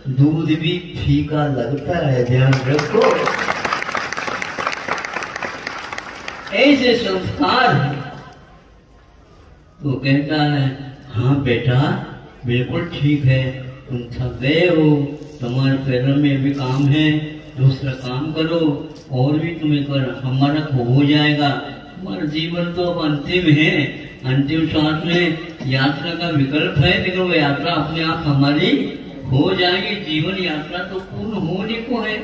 दूध भी फीका लगता है, ध्यान रखो। ऐसे संस्कार है। तो कहता है, हाँ बेटा बिल्कुल ठीक है, तुम थक गए हो, तुम्हारे पैरों में भी काम है, दूसरा काम करो और भी तुम्हें कर, हमारा हो जाएगा। हमारा जीवन तो अब अंतिम है, अंतिम श्वास में यात्रा का विकल्प है, लेकिन वो यात्रा अपने आप हमारी हो जाएगी। जीवन यात्रा तो पूर्ण होने को है।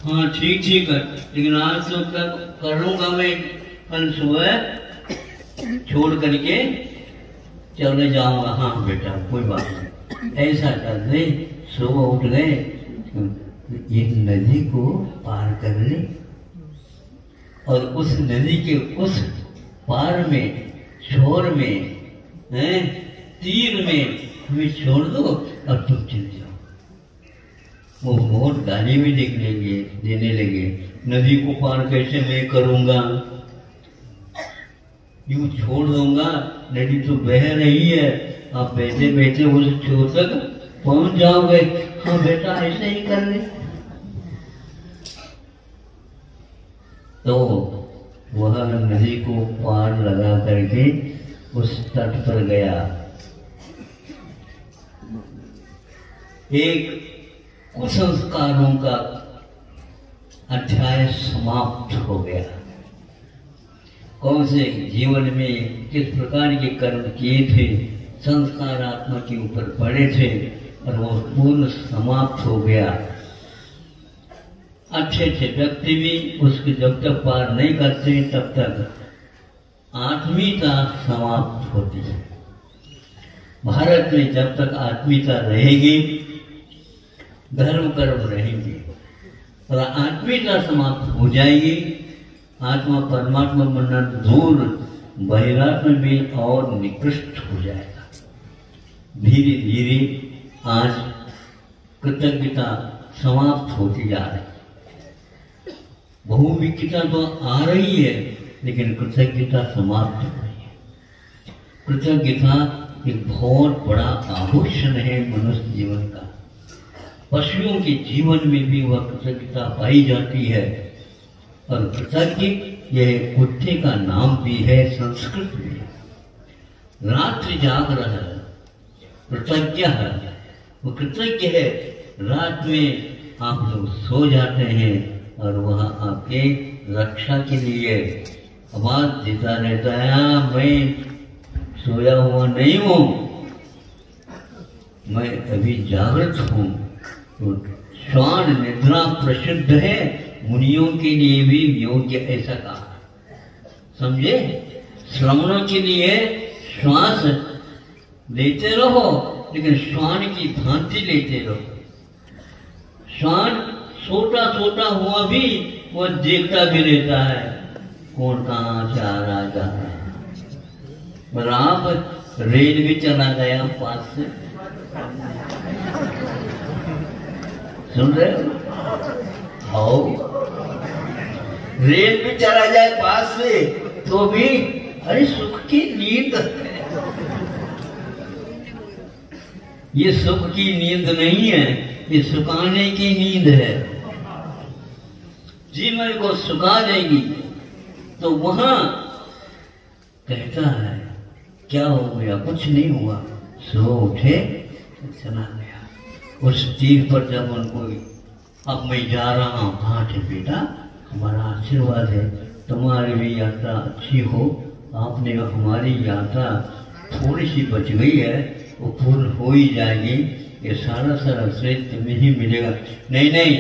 हाँ ठीक है, लेकिन आज तो तक करूंगा मैं, कल सुबह छोड़ करके चले जाऊंगा। हाँ बेटा कोई बात नहीं, ऐसा कर ले। सुबह उठ गए, एक नदी को पार कर ले और उस नदी के उस पार में, छोर में, तीर में हमें छोड़ दो और तुम चले जाओ। वो बहुत गाली भी देने लगे, नदी को पार कैसे मैं करूंगा, यूं छोड़ दूंगा, नदी तो बह रही है, आप बैठे बैठे उस छोर तक पहुंच जाओगे। हाँ बेटा ऐसे ही कर ले। तो वह नदी को पार लगा करके उस तट पर गया। एक कुसंस्कारों का अध्याय समाप्त हो गया। कौन से जीवन में किस प्रकार के कर्म किए थे, संस्कार आत्मा के ऊपर पड़े थे और वो पूर्ण समाप्त हो गया। अच्छे व्यक्ति भी उसको जब तक पार नहीं करते तब तक आत्मीयता समाप्त होती है। भारत में जब तक आत्मीयता रहेगी, धर्म कर्म रहेंगे, और आत्मीयता समाप्त हो जाएगी, आत्मा परमात्मा बनना दूर, बहिरात्मा में और निकृष्ट हो जाएगा। धीरे धीरे आज कृतज्ञता समाप्त होती जा रही है। बहुमुखिता तो आ रही है, लेकिन कृतज्ञता समाप्त हो रही है। कृतज्ञता एक बहुत बड़ा आभूषण है मनुष्य जीवन का। पशुओं के जीवन में भी वह कृतज्ञता पाई जाती है, और कृतज्ञ यह कुत्ते का नाम भी है संस्कृत में। रात्रि जागरण कृतज्ञ है, वो कृतज्ञ है। रात में आप लोग सो जाते हैं और वह आपके रक्षा के लिए आवाज देता रहता है, मैं सोया हुआ नहीं हूं, मैं अभी जागृत हूं। तो श्वान निद्रा प्रसिद्ध है, मुनियों के लिए भी योग्य ऐसा कहा, समझे? श्रवणों के लिए श्वास लेते रहो, लेकिन श्वान की भांति लेते रहो। श्वान छोटा छोटा हुआ भी वो देखता भी रहता है कौन कहाँ से आ रहा जा रहा है। बराबर रेल भी चला गया पास से, सुन रहे हो? रेल भी चला जाए पास से तो भी अरे सुख की नींद है। ये सुख की नींद नहीं है, ये सुखाने की नींद है। जीवन को सुखा देगी तो वहां कहता है क्या हो गया, कुछ नहीं हुआ, सो उठे चला गया। उस तीर पर जब उनको अब मैं जा रहा हूँ, हाँ ठीक बेटा हमारा आशीर्वाद है, तुम्हारी भी यात्रा अच्छी हो, आपने हमारी यात्रा थोड़ी सी बच गई है वो पूर्ण हो ही जाएगी, ये सारा सारा श्रेय तुम्हें ही मिलेगा। नहीं नहीं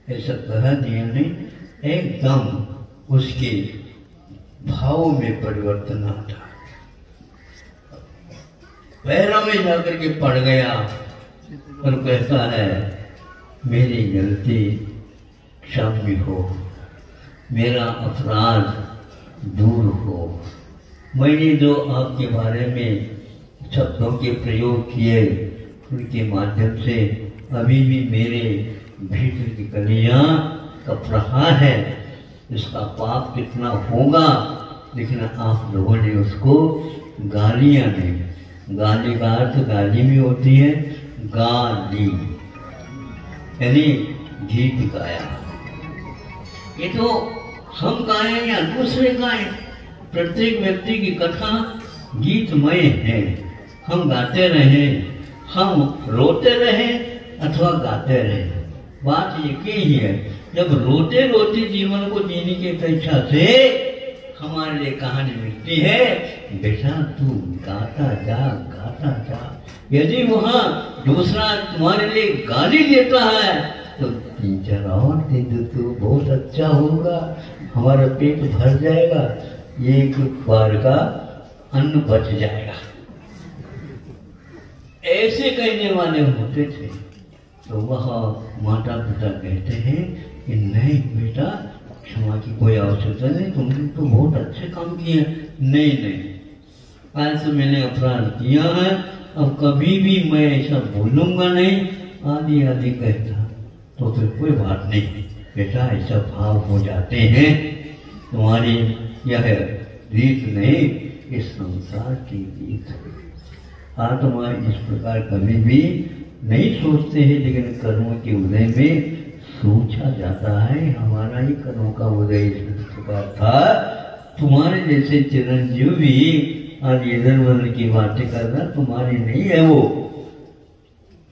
ऐसा कहा दिया नहीं, एकदम उसके भावों में परिवर्तन आता, पैरों में जाकर के पड़ गया और कहता है मेरी गलती क्षम्य हो, मेरा अपराध दूर हो, मैंने जो आपके बारे में शब्दों के प्रयोग किए उनके माध्यम से अभी भी मेरे भीतर की कलियां कप रहा है, इसका पाप कितना होगा, लेकिन आप लोगों ने उसको गालियां दी। गाली का अर्थ गाली भी होती है, गाली यानी गीत गाया। ये तो हम गाएं या दूसरे गाएं, प्रत्येक व्यक्ति की कथा गीतमय है। हम गाते रहे, हम रोते रहे अथवा गाते रहे, बात एक ही है। जब रोते रोते जीवन को जीने की अपेक्षा से हमारे लिए कहानी मिलती है, बेटा तू गाता जा गाता जा। यदि वहां दूसरा तुम्हारे लिए गाली देता है तो 3-4 और दे दो तो बहुत अच्छा होगा, हमारा पेट भर जाएगा, एक बार का अन्न बच जाएगा। ऐसे कहने वाले होते थे। तो वह माता पिता कहते हैं कि नहीं बेटा क्षमा की कोई आवश्यकता नहीं, तुमने तो बहुत अच्छे काम किए। नहीं नहीं आज से मैंने अपराध किया है, अब कभी भी मैं ऐसा बोलूंगा नहीं, आदि आदि कहता। तो फिर कोई बात नहीं बेटा, ऐसा भाव हो जाते हैं, तुम्हारी यह रीत नहीं, इस संसार की रीत है। आत्मा इस प्रकार कभी भी नहीं सोचते हैं, लेकिन कर्मों के उदय में सोचा जाता है। हमारा ही कर्मों का उदय इस प्रकार था। तुम्हारे जैसे चिरंजीव भी आज इधर उधर की बातें करना तुम्हारी नहीं है वो,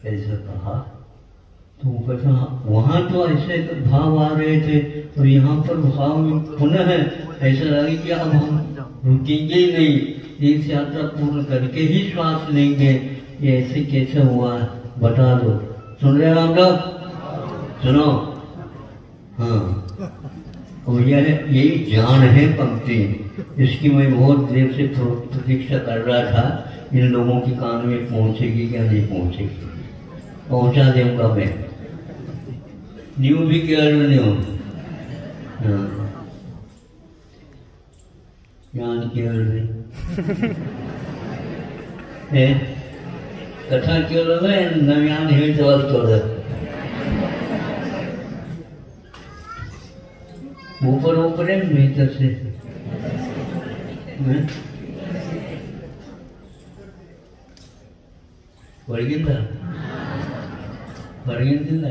ऐसा कहा। तो कहता वहां तो ऐसे भाव आ रहे थे और यहाँ पर भाव पुनः ऐसा लगे कि अब हम रुकेंगे ही नहीं, एक यात्रा पूर्ण करके ही श्वास लेंगे। ये ऐसे कैसे हुआ बता दो। सुन रहे हो आप लोग? सुनो। हाँ और यही जान है पंक्ति, इसकी मैं बहुत देर से प्रतीक्षा कर रहा था, इन लोगों के कान में पहुंचेगी क्या नहीं पहुंचेगी। पहुंचा दूंगा मैं, न्यू भी केवल न्यू ज्ञान केवल नहीं कथा केवल नव्यान ಹೇಳ್ತವಲ್ತೋದ ऊपर ऊपर है भीतर से ಹೊರಗಿಂದ ಹೊರಗಿಂದ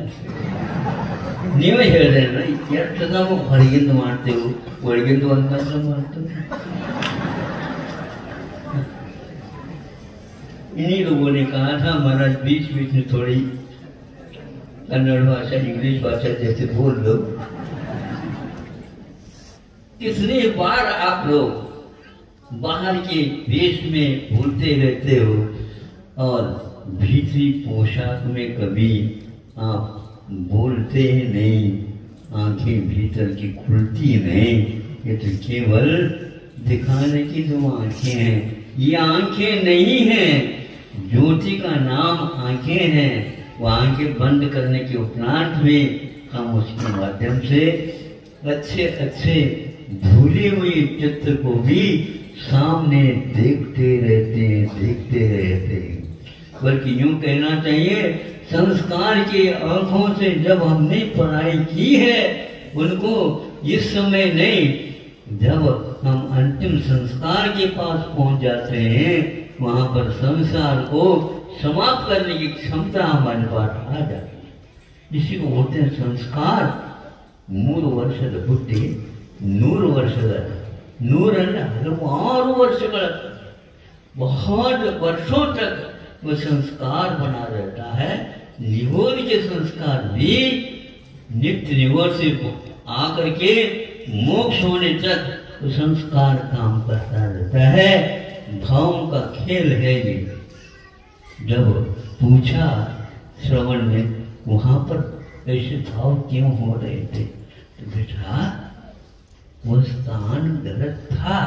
ನೀವೇ ಹೇಳಿದ್ರೆ ಎಷ್ಟು ನಾವು ಹೊರಗಿಂದ ಮಾಡ್ತೇವೆ, ಒಳಗಿಂದ ಒಂದಾದ್ರೂ ಮಾಡ್ತೇವೆ। इन्हीं लोगों ने कहा था महाराज बीच बीच में थोड़ी कन्नड़ भाषा इंग्लिश भाषा जैसे बोल लो। कितनी बार आप लोग बाहर के देश में भूलते रहते हो और भीतरी पोशाक में कभी आप बोलते ही नहीं, आंखें भीतर की खुलती नहीं, ये तो केवल दिखाने की जो आंखें हैं, ये आंखें नहीं हैं। ज्योति का नाम आंखें हैं। वो आंखें बंद करने के उपरांत में हम उसके माध्यम से अच्छे अच्छे धुले हुए चित्र को भी सामने देखते रहते हैं। बल्कि यूं कहना चाहिए, संस्कार की आंखों से जब हमने पढ़ाई की है उनको इस समय नहीं, जब हम अंतिम संस्कार के पास पहुंच जाते हैं वहां पर संसार को समाप्त करने की क्षमता हमारे पास आ जाती है। इसी को बोलते हैं संस्कार। 3 ವರ್ಷದ ಬುದ್ಧಿ 100 ವರ್ಷದ 100 ಹಲವಾರು ವರ್ಷಗಳ बहुत वर्षों तक वो संस्कार बना रहता है। निवोर के संस्कार भी नित्य निवोर से आकर के मोक्ष होने तक वो संस्कार काम करता रहता है। भाव का खेल है ये। जब पूछा श्रवण ने वहां पर ऐसे भाव क्यों हो रहे थे, तो बेटा वो स्थान गलत था।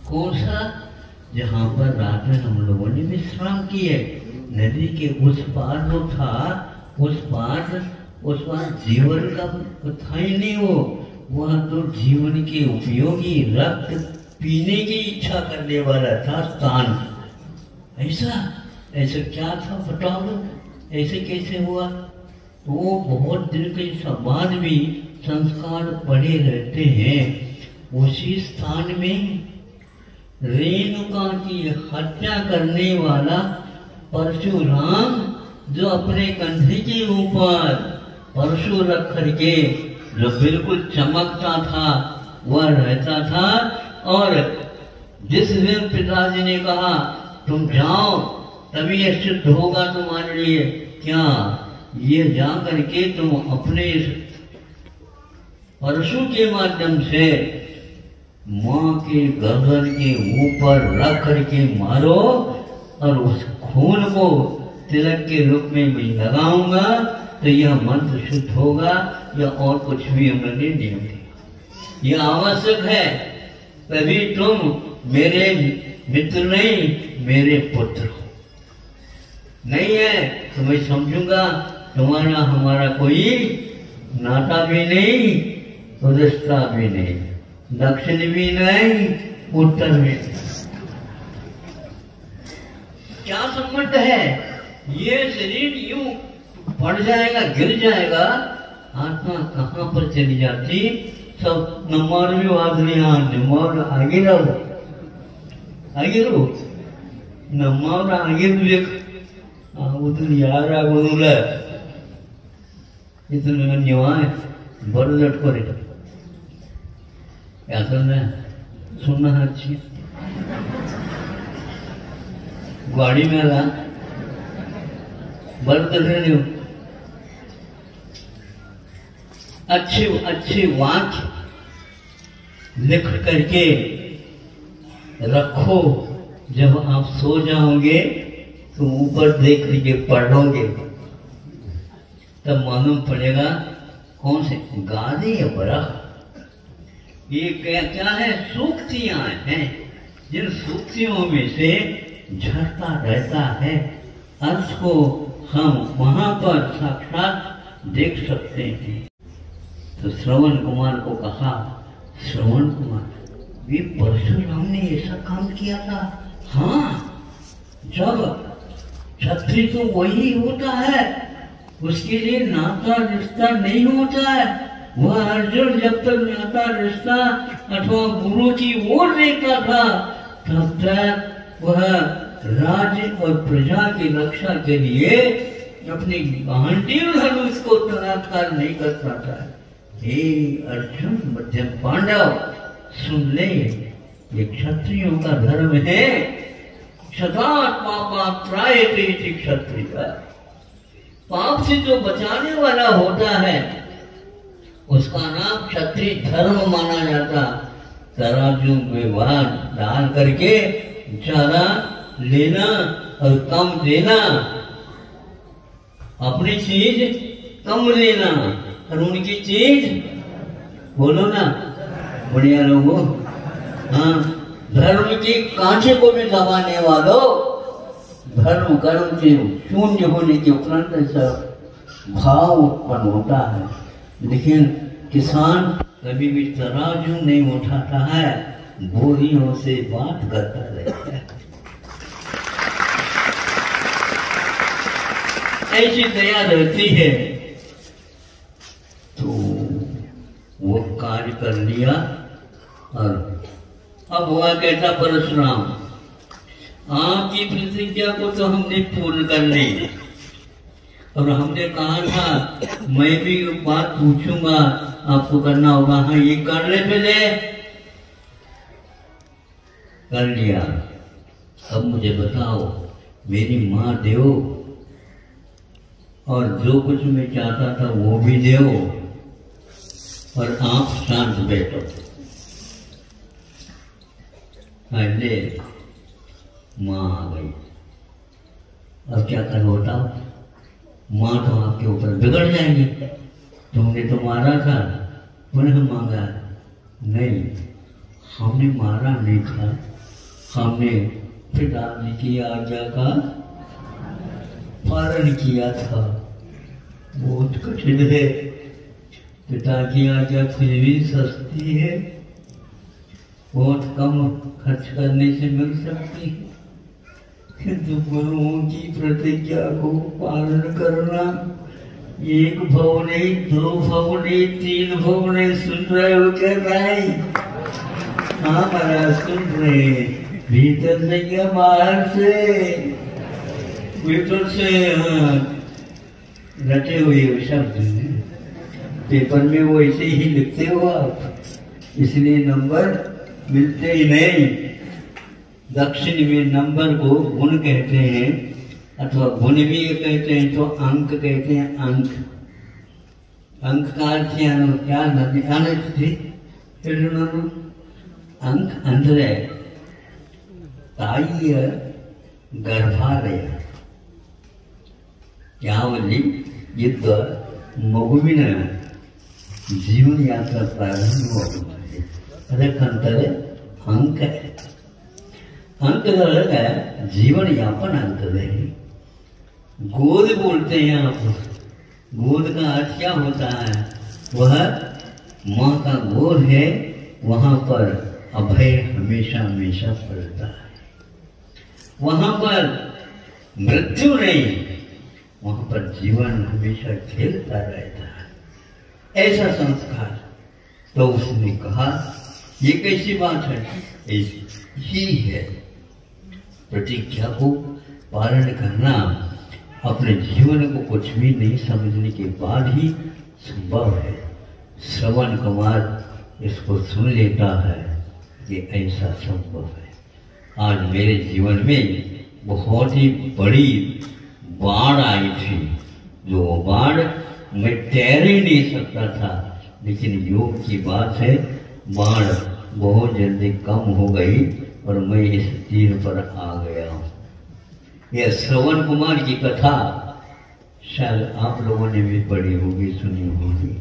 कौन सा? जहां पर रात में हम लोगों ने विश्राम किए। नदी के उस पार जो था, उस पार जीवन का था ही नहीं। वह तो जीवन के उपयोगी रक्त पीने की इच्छा करने वाला था स्थान। ऐसा क्या था बताओ, ऐसे कैसे हुआ? तो बहुत दिन के बाद भी संस्कार पड़े रहते हैं। उसी स्थान में रेणुका की हत्या करने वाला परशुराम, जो अपने कंधे के ऊपर परशु रख करके जो बिल्कुल चमकता था वह रहता था, और जिस दिन पिताजी ने कहा तुम जाओ तभी यह सिद्ध होगा तुम्हारे लिए, क्या ये जा करके तुम अपने परशु के माध्यम से माँ के गर्दन के ऊपर रख करके मारो, और उस खून को तिलक के रूप में मैं लगाऊंगा तो यह मंत्र शुद्ध होगा, या और कुछ भी उन्होंने नियम दिया। यह आवश्यक है, तभी तुम मेरे मित्र नहीं मेरे पुत्र हो। नहीं है तो मैं समझूंगा तुम्हारा हमारा कोई नाता भी नहीं, रिश्ता भी नहीं, दक्षिण भी नहीं, उत्तर भी नहीं। क्या संबंध है? ये शरीर यूं पड़ जाएगा, गिर जाएगा, आत्मा कहाँ पर चली जाती? सब नंबर भी नंबर आगे नंबर आगे ಯಾರ ಆಗೋದಿಲ್ಲ. ಇದನ್ನ ನೀವು ಬರೆದಿಟ್ಕೋರಿ, ಯಾಕಂದ್ರೆ ಸುಣ್ಣ ಹಚ್ಚಿ ಗಾಡಿ ಮೇಲ ಬರೆದ್ರಿ ನೀವು. अच्छे वाक्य लिख करके रखो, जब आप सो जाओगे तो ऊपर देख करके पढ़ोगे तब मालूम पड़ेगा कौन से गाने या बरा। ये क्या है? सूक्तियां हैं, जिन सूक्तियों में से झरता रहता है अर्थ को हम वहां पर साक्षात देख सकते हैं। तो श्रवण कुमार को कहा, श्रवण कुमार ये परशुराम ने ऐसा काम किया था। हाँ, जब क्षत्रिय तो वही होता है, उसके लिए नाता रिश्ता नहीं होता है। वह अर्जुन जब तक नाता रिश्ता अथवा गुरु की ओर देखता था तब तक वह राज्य और प्रजा की रक्षा के लिए अपनी गांडीव धनुष को तैनात नहीं कर पाता है। हे अर्जुन मध्यम पांडव, सुन ले, ये क्षत्रियों का धर्म है। क्षत्रिय पाप से जो बचाने वाला होता है उसका नाम क्षत्रिय धर्म माना जाता। तराजू में भार डाल करके ज्यादा लेना और कम देना, अपनी चीज कम लेना, और उनकी चीज बोलो ना बढ़िया लोगों। हाँ, धर्म की कांचे को भी दबाने वालों, धर्म कर्म के शून्य होने के उपरांत ऐसा भाव उत्पन्न होता है। लेकिन किसान कभी भी तराजू नहीं उठाता है, बोरियों से बात करता रहता है। ऐसी दया रहती है। तो वो कार्य कर लिया और अब हुआ कहता परशुराम, आपकी प्रतिज्ञा को तो हमने पूर्ण कर ली और हमने कहा था मैं भी बात पूछूंगा, आपको करना होगा। हाँ, ये कर ले पहले, कर लिया। अब मुझे बताओ, मेरी माँ दो और जो कुछ मैं चाहता था वो भी दो और आप शांत बैठो। ले, माँ आ गई। अब क्या कर होता, माँ तो आपके ऊपर बिगड़ जाएंगे। तुमने तो मारा था, पुनः मांगा। नहीं, हमने मारा नहीं था, हमने पिताजी की आज्ञा का पालन किया था। बहुत कठिन है, पिता की आज्ञा फिर भी सस्ती है, बहुत कम खर्च करने से मिल सकती है, किंतु गुरुओं की प्रतिज्ञा को पालन करना, एक भाव नहीं, दो भाव नहीं, तीन भाव नहीं, सुन रहे हो क्या भाई? हाँ महाराज सुन रहे, भीतर से क्या बाहर से, भीतर से। हाँ, रटे हुए शब्द पेपर में वो ऐसे ही लिखते हो आप, इसलिए नंबर मिलते ही नहीं। दक्षिण में नंबर को गुण कहते हैं, अथवा गुण भी कहते हैं, तो अंक कहते हैं। अंक, अंक का अर्थ क्या अंक अंधरे ताई गर्भालय ಯಾವಲ್ಲಿ ಇದ್ದ ಮಗುವಿನ ಜೀವನ ಯಾತ್ರಾ ಪ್ರಾರಂಭವಾಗುತ್ತದೆ, ಅದಕ್ಕಂತಾರೆ अंक। अंकदೊಳಗೆ जीवन यापन ಆಗ್ತದೆ। गोद बोलते हैं आप, गोद का अर्थ क्या होता है? वह माँ का गोद है, वहां पर अभय हमेशा हमेशा पड़ता है, वहां पर मृत्यु नहीं, वहां पर जीवन हमेशा खेलता रहता है। ऐसा संस्कार। तो उसने कहा ये कैसी बात है? ही है प्रतिज्ञा को पालन करना अपने जीवन को कुछ भी नहीं समझने के बाद ही संभव है। श्रवण कुमार इसको सुन लेता है, ये ऐसा संभव है। आज मेरे जीवन में बहुत ही बड़ी बाढ़ आई थी, जो बाढ़ मैं तैर ही नहीं सकता था, लेकिन योग की बात है, बाढ़ बहुत जल्दी कम हो गई और मैं इस तीर पर आ गया हूँ। यह श्रवण कुमार की कथा शायद आप लोगों ने भी पढ़ी होगी, सुनी होगी,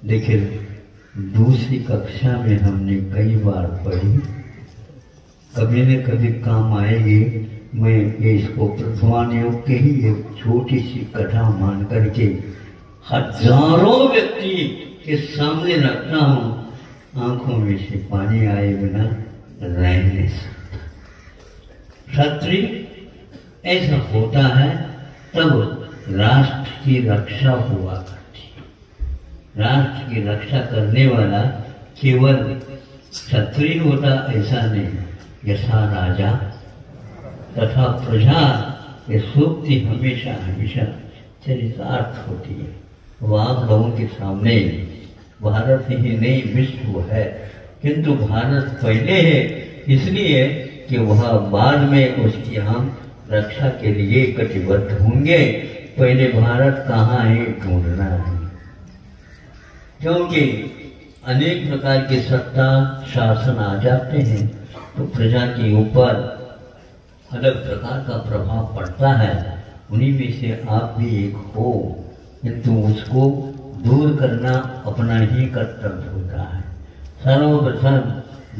लेकिन दूसरी कक्षा में हमने कई बार पढ़ी, कभी न कभी काम आएगी। मैं इसको प्रथमान योग के ही एक छोटी सी कथा मान करके हजारों व्यक्ति के सामने रखता हूँ, आंखों में से पानी आए बिना रह नहीं सकता। क्षत्रिय ऐसा होता है तब राष्ट्र की रक्षा हुआ करती। राष्ट्र की रक्षा करने वाला केवल क्षत्रिय होता ऐसा नहीं, यथा राजा तथा प्रजा ये सूक्ति हमेशा हमेशा चरितार्थ होती है। वो आप लोगों के सामने भारत ही नहीं विश्व है, किंतु भारत पहले है इसलिए कि वह बाद में उसकी हम रक्षा के लिए कटिबद्ध होंगे। पहले भारत कहाँ है ढूंढना है, क्योंकि अनेक प्रकार के सत्ता शासन आ जाते हैं तो प्रजा के ऊपर अलग प्रकार का प्रभाव पड़ता है। उन्हीं में से आप भी एक हो, किंतु उसको दूर करना अपना ही कर्तव्य होता है। सर्वप्रथम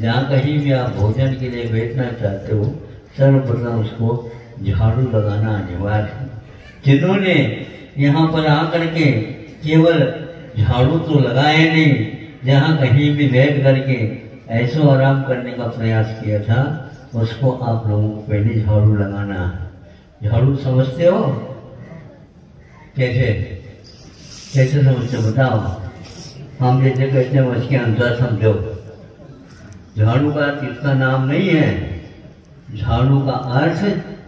जहाँ कहीं भी आप भोजन के लिए बैठना चाहते हो, सर्वप्रथम उसको झाड़ू लगाना अनिवार्य है। जिन्होंने यहाँ पर आकर के केवल झाड़ू तो लगाए नहीं, जहाँ कहीं भी बैठ करके ऐसो आराम करने का प्रयास किया था, उसको आप लोगों को पहले झाड़ू लगाना है। झाड़ू समझते हो? कैसे कैसे समझते बताओ? हम जैसे कहते हैं उसके अंदर समझो। झाड़ू का अर्थ इसका नाम नहीं है। झाड़ू का अर्थ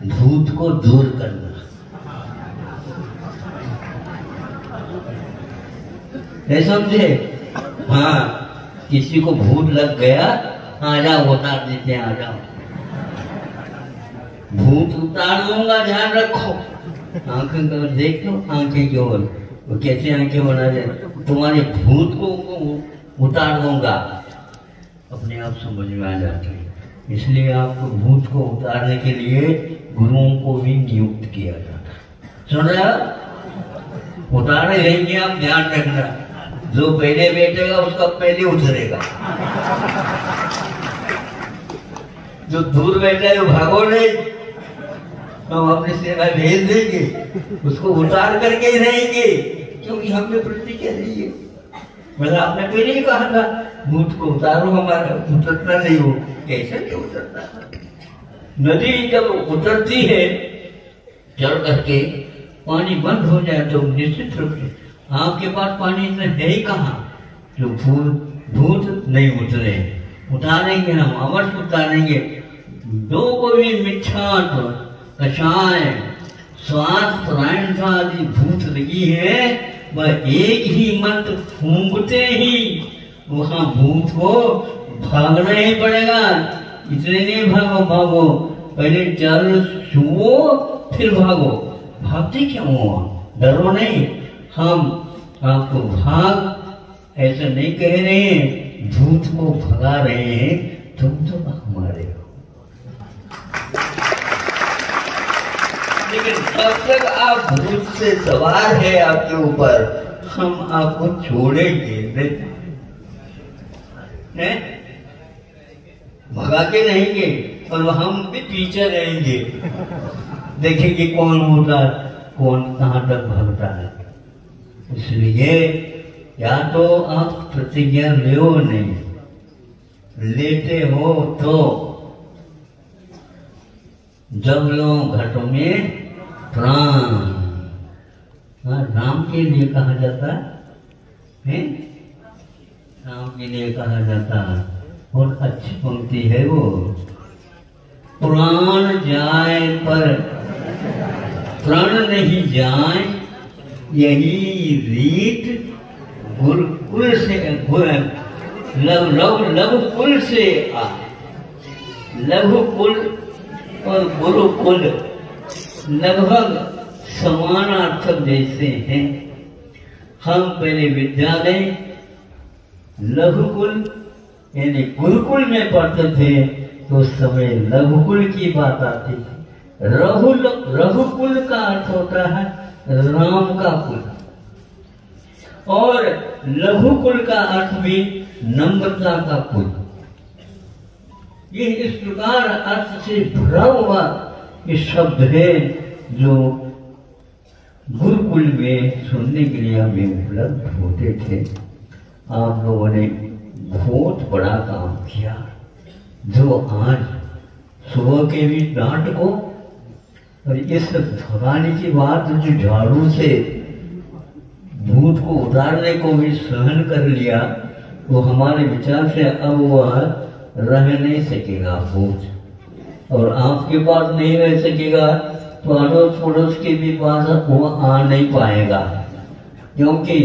भूत को दूर करना। नहीं समझे? हाँ, किसी को भूत लग गया, आ जाओ उतार देते हैं, आ जाओ। भूत उतार दूंगा, ध्यान रखो। आंखें को देख लो, आंखें की ओर वो कैसे आंखें बना दे, तुम्हारे भूत को उतार दूंगा, अपने आप समझ में आ जाती है। इसलिए आपको भूत को उतारने के लिए गुरुओं को भी नियुक्त किया जाता। सुन रहे हो? उतारे रहेंगे आप, ध्यान रखना। जो पहले बैठेगा उसका पहले उतरेगा। जो दूर बैठा है वो भागो नहीं, हम अपनी सेना भेज देंगे, उसको उतार करके ही रहेंगे, क्योंकि हमने प्रतिज्ञा दी है। मतलब आपने पहले ही कहा था भूत को उतारो, हमारा उतरना नहीं हो। कैसे नहीं उतरता? नदी जब उतरती है चढ़ करके, पानी बंद हो जाए तो निश्चित रूप से आपके पास पानी इतना है ही कहाँ जो भूत नहीं उतरे। उतारेंगे हम, अवश्य उतारेंगे। दो को भी मिच्छात कषाय स्वार्थ परायणता आदि भूत लगी है, वह एक ही मंत्र फूंकते ही वहां भूत को भागना ही पड़ेगा। इतने नहीं भागो भागो, पहले जल छुओ फिर भागो। भागते क्यों हो? डरो नहीं, हम आपको भाग ऐसा नहीं कह रहे हैं, भूत को भगा रहे हैं, तुम तो हमारे हो। लेकिन जब तक आप भूत से सवार है आपके ऊपर, हम आपको छोड़ेंगे नहीं, भगा के रहेंगे और हम भी पीछे रहेंगे, देखेंगे कौन होता कौन कहां तक भागता है। इसलिए या तो आप प्रतिज्ञा लो, नहीं लेते हो तो जब लोग घटों में प्राण, राम के लिए कहा जाता है, राम के लिए कहा जाता है। और अच्छी पंक्ति है वो, प्राण जाए पर प्राण नहीं जाए, यही रीत गुरुकुल से लघुकुल से आए। लघुकुल और गुरुकुल लगभग समानार्थक जैसे हैं। हम पहले विद्यालय लघुकुल यानी गुरुकुल में पढ़ते थे, तो उस समय लघुकुल की बात आती थी। रघुकुल का अर्थ होता है राम का कुल, और लघुकुल का अर्थ भी नम्रता का कुल। ये इस प्रकार अर्थ से भरा हुआ ये शब्द है जो गुरुकुल में सुनने के लिए हमें उपलब्ध होते थे। आप लोगों ने बहुत बड़ा काम किया, जो आज सुबह के भी डांट को और इस भगाने की बात जो झाड़ू से भूत को उतारने को भी सहन कर लिया, वो हमारे विचार से अब वह रह नहीं सकेगा भूत, और आपके पास नहीं रह सकेगा तो अड़ोस पड़ोस के भी पास वो आ नहीं पाएगा, क्योंकि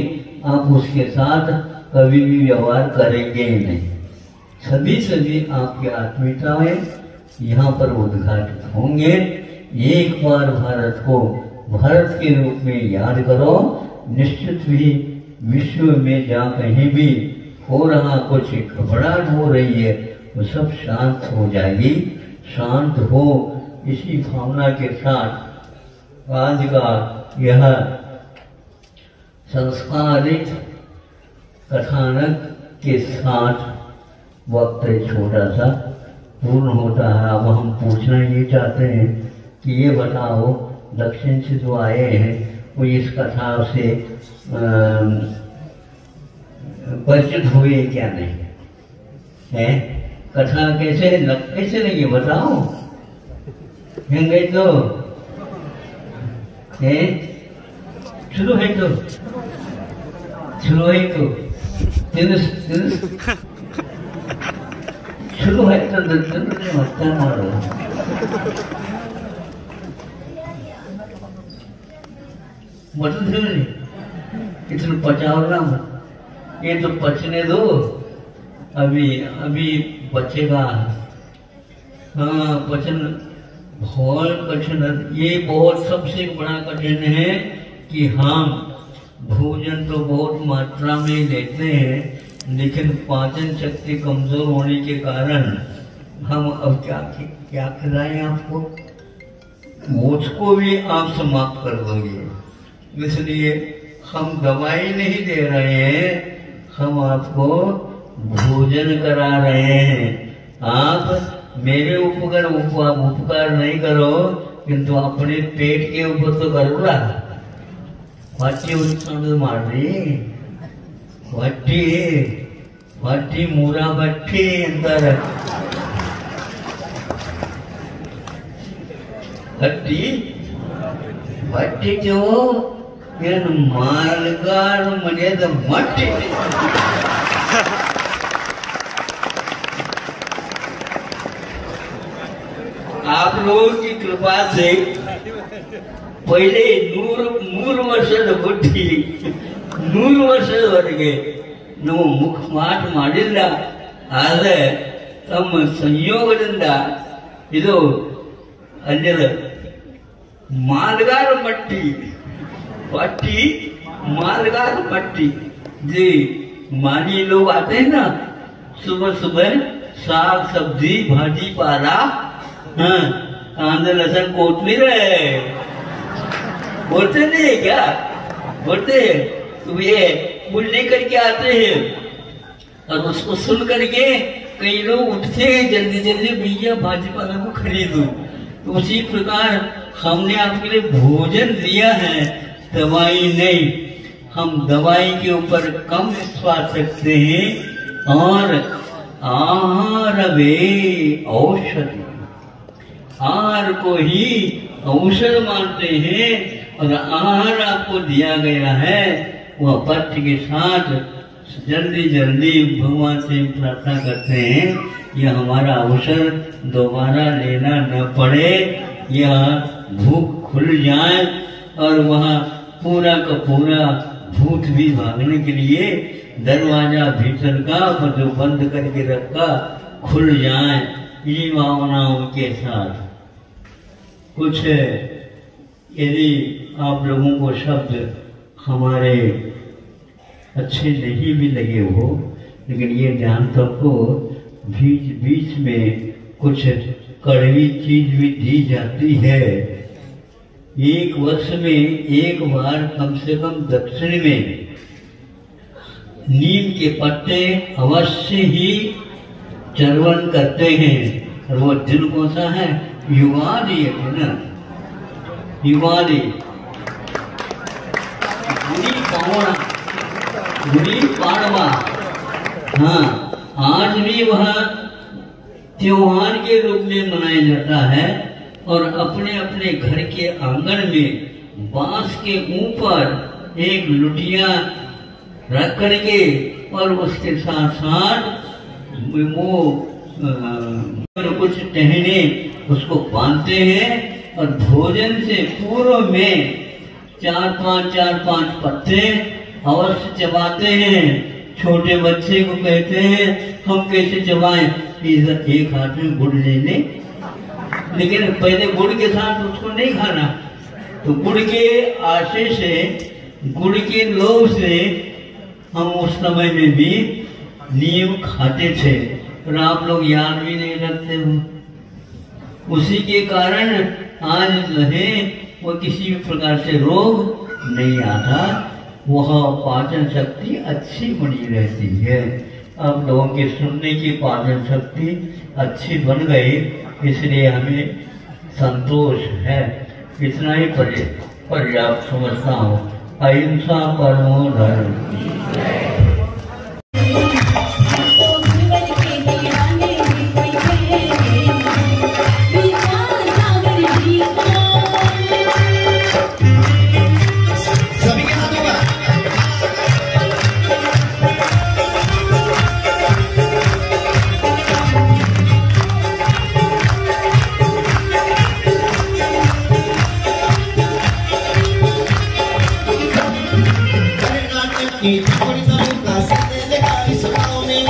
आप उसके साथ कभी भी व्यवहार करेंगे ही नहीं। सभी आपकी आत्मीयताएं यहाँ पर उद्घाटित होंगे। एक बार भारत को भारत के रूप में याद करो, निश्चित ही विश्व में जहाँ कहीं भी हो रहा कुछ घबराहट हो रही है, वो सब शांत हो जाएगी। शांत हो, इसी भावना के साथ आज का यह संस्कारित कथानक के साथ वक्त छोटा सा पूर्ण होता है। अब हम पूछना ये चाहते हैं कि ये बताओ, दक्षिण से जो आए हैं वो इस कथा से परिचित हुए क्या नहीं है? कथा कैसे लगी बताओ। हेंगे तो है शुरू है तो शुरू है तो शुरू है तो मस्ता मारो। मतलब इतना पचाओ मत, ये तो पचने दो, अभी बचेगा। हाँ पचन बहुत कठिन, ये बहुत सबसे बड़ा कठिन है कि हम भोजन तो बहुत मात्रा में लेते हैं, लेकिन पाचन शक्ति कमजोर होने के कारण हम अब क्या खिलाएं आपको? मुझको भी आप समाप्त कर दोगे, इसलिए हम दवाई नहीं दे रहे हैं, हम आपको भोजन करा रहे हैं। आप मेरे उपकार नहीं करो, किंतु अपने पेट के ऊपर तो करो ना। वट्टी मूरा बट्टी अंदर वट्टी जो मालगार मर्यादा मट्टी। आप लोगों की कृपा से पहले 100 ವರ್ಷದ ಬುದ್ಧಿ 100 ವರ್ಷದವರೆಗೆ ನಾವು ಮುಖಮಾಟ ಮಾಡಿಲ್ಲ. ಆದರೆ ತಮ್ಮ ಸಂಯೋಗದಿಂದ ಇದು ಅಲ್ಲಿದ मालगार मट्टी पट्टी मालगार मट्टी जी माली लोग आते हैं ना, सुबह सुबह साग सब्जी भाजी पाला, हाँ कांदा लहसुन कोतमीर बोलते नहीं क्या? बोलते हैं तो ये बुल लेकर के आते हैं और उसको सुन करके कई लोग उठते हैं जल्दी जल्दी, भैया भाजी पाला को खरीदो। तो उसी प्रकार हमने आपके लिए भोजन दिया है, दवाई नहीं। हम दवाई के ऊपर कम विश्वास रखते हैं और आहार वे औषधि, आहार को ही औषध मानते हैं और आहार आपको दिया गया है वह पथ्य के साथ जल्दी जल्दी भगवान से प्रार्थना करते हैं यह हमारा अवसर दोबारा लेना न पड़े, यह भूख खुल जाए और वहाँ पूरा का पूरा भूत भी भागने के लिए दरवाजा भीतर का जो बंद करके रखा खुल जाए। ये भावनाओं के साथ कुछ यदि आप लोगों को शब्द हमारे अच्छे नहीं भी लगे हो, लेकिन ये ध्यान सबको बीच बीच में कुछ कड़वी चीज भी दी जाती है। एक वर्ष में एक बार कम से कम दक्षिण में नीम के पत्ते अवश्य ही चर्वन करते हैं। और वो दिन कौन सा है? युगादि है ना, युगादि गुड़ी पाड़वा। हाँ आज भी वह त्योहार के रूप में मनाया जाता है और अपने अपने घर के आंगन में बांस के ऊपर एक लुटिया रख करके और उसके साथ साथ वो कुछ टहने उसको बांधते हैं और भोजन से पूर्व में 4-5 पत्ते अवश्य चबाते हैं। छोटे बच्चे को कहते हैं हम कैसे चबाएं? एक हाथ में गुड़ ले ले, लेकिन पहले गुड़ के साथ उसको नहीं खाना। तो गुड़ के आशे से, गुड़ के लोभ से हम उस समय में भी नीम खाते थे और आप लोग याद भी नहीं रखते हो। उसी के कारण आज जो है वो किसी भी प्रकार से रोग नहीं आता। वहाँ पाचन शक्ति अच्छी बनी रहती है। अब लोगों की सुनने की पाचन शक्ति अच्छी बन गई, इसलिए हमें संतोष है। इतना ही पर्याप्त समझता हूँ। अहिंसा परमो धर्म। Y por eso nunca se te deja y sonado me,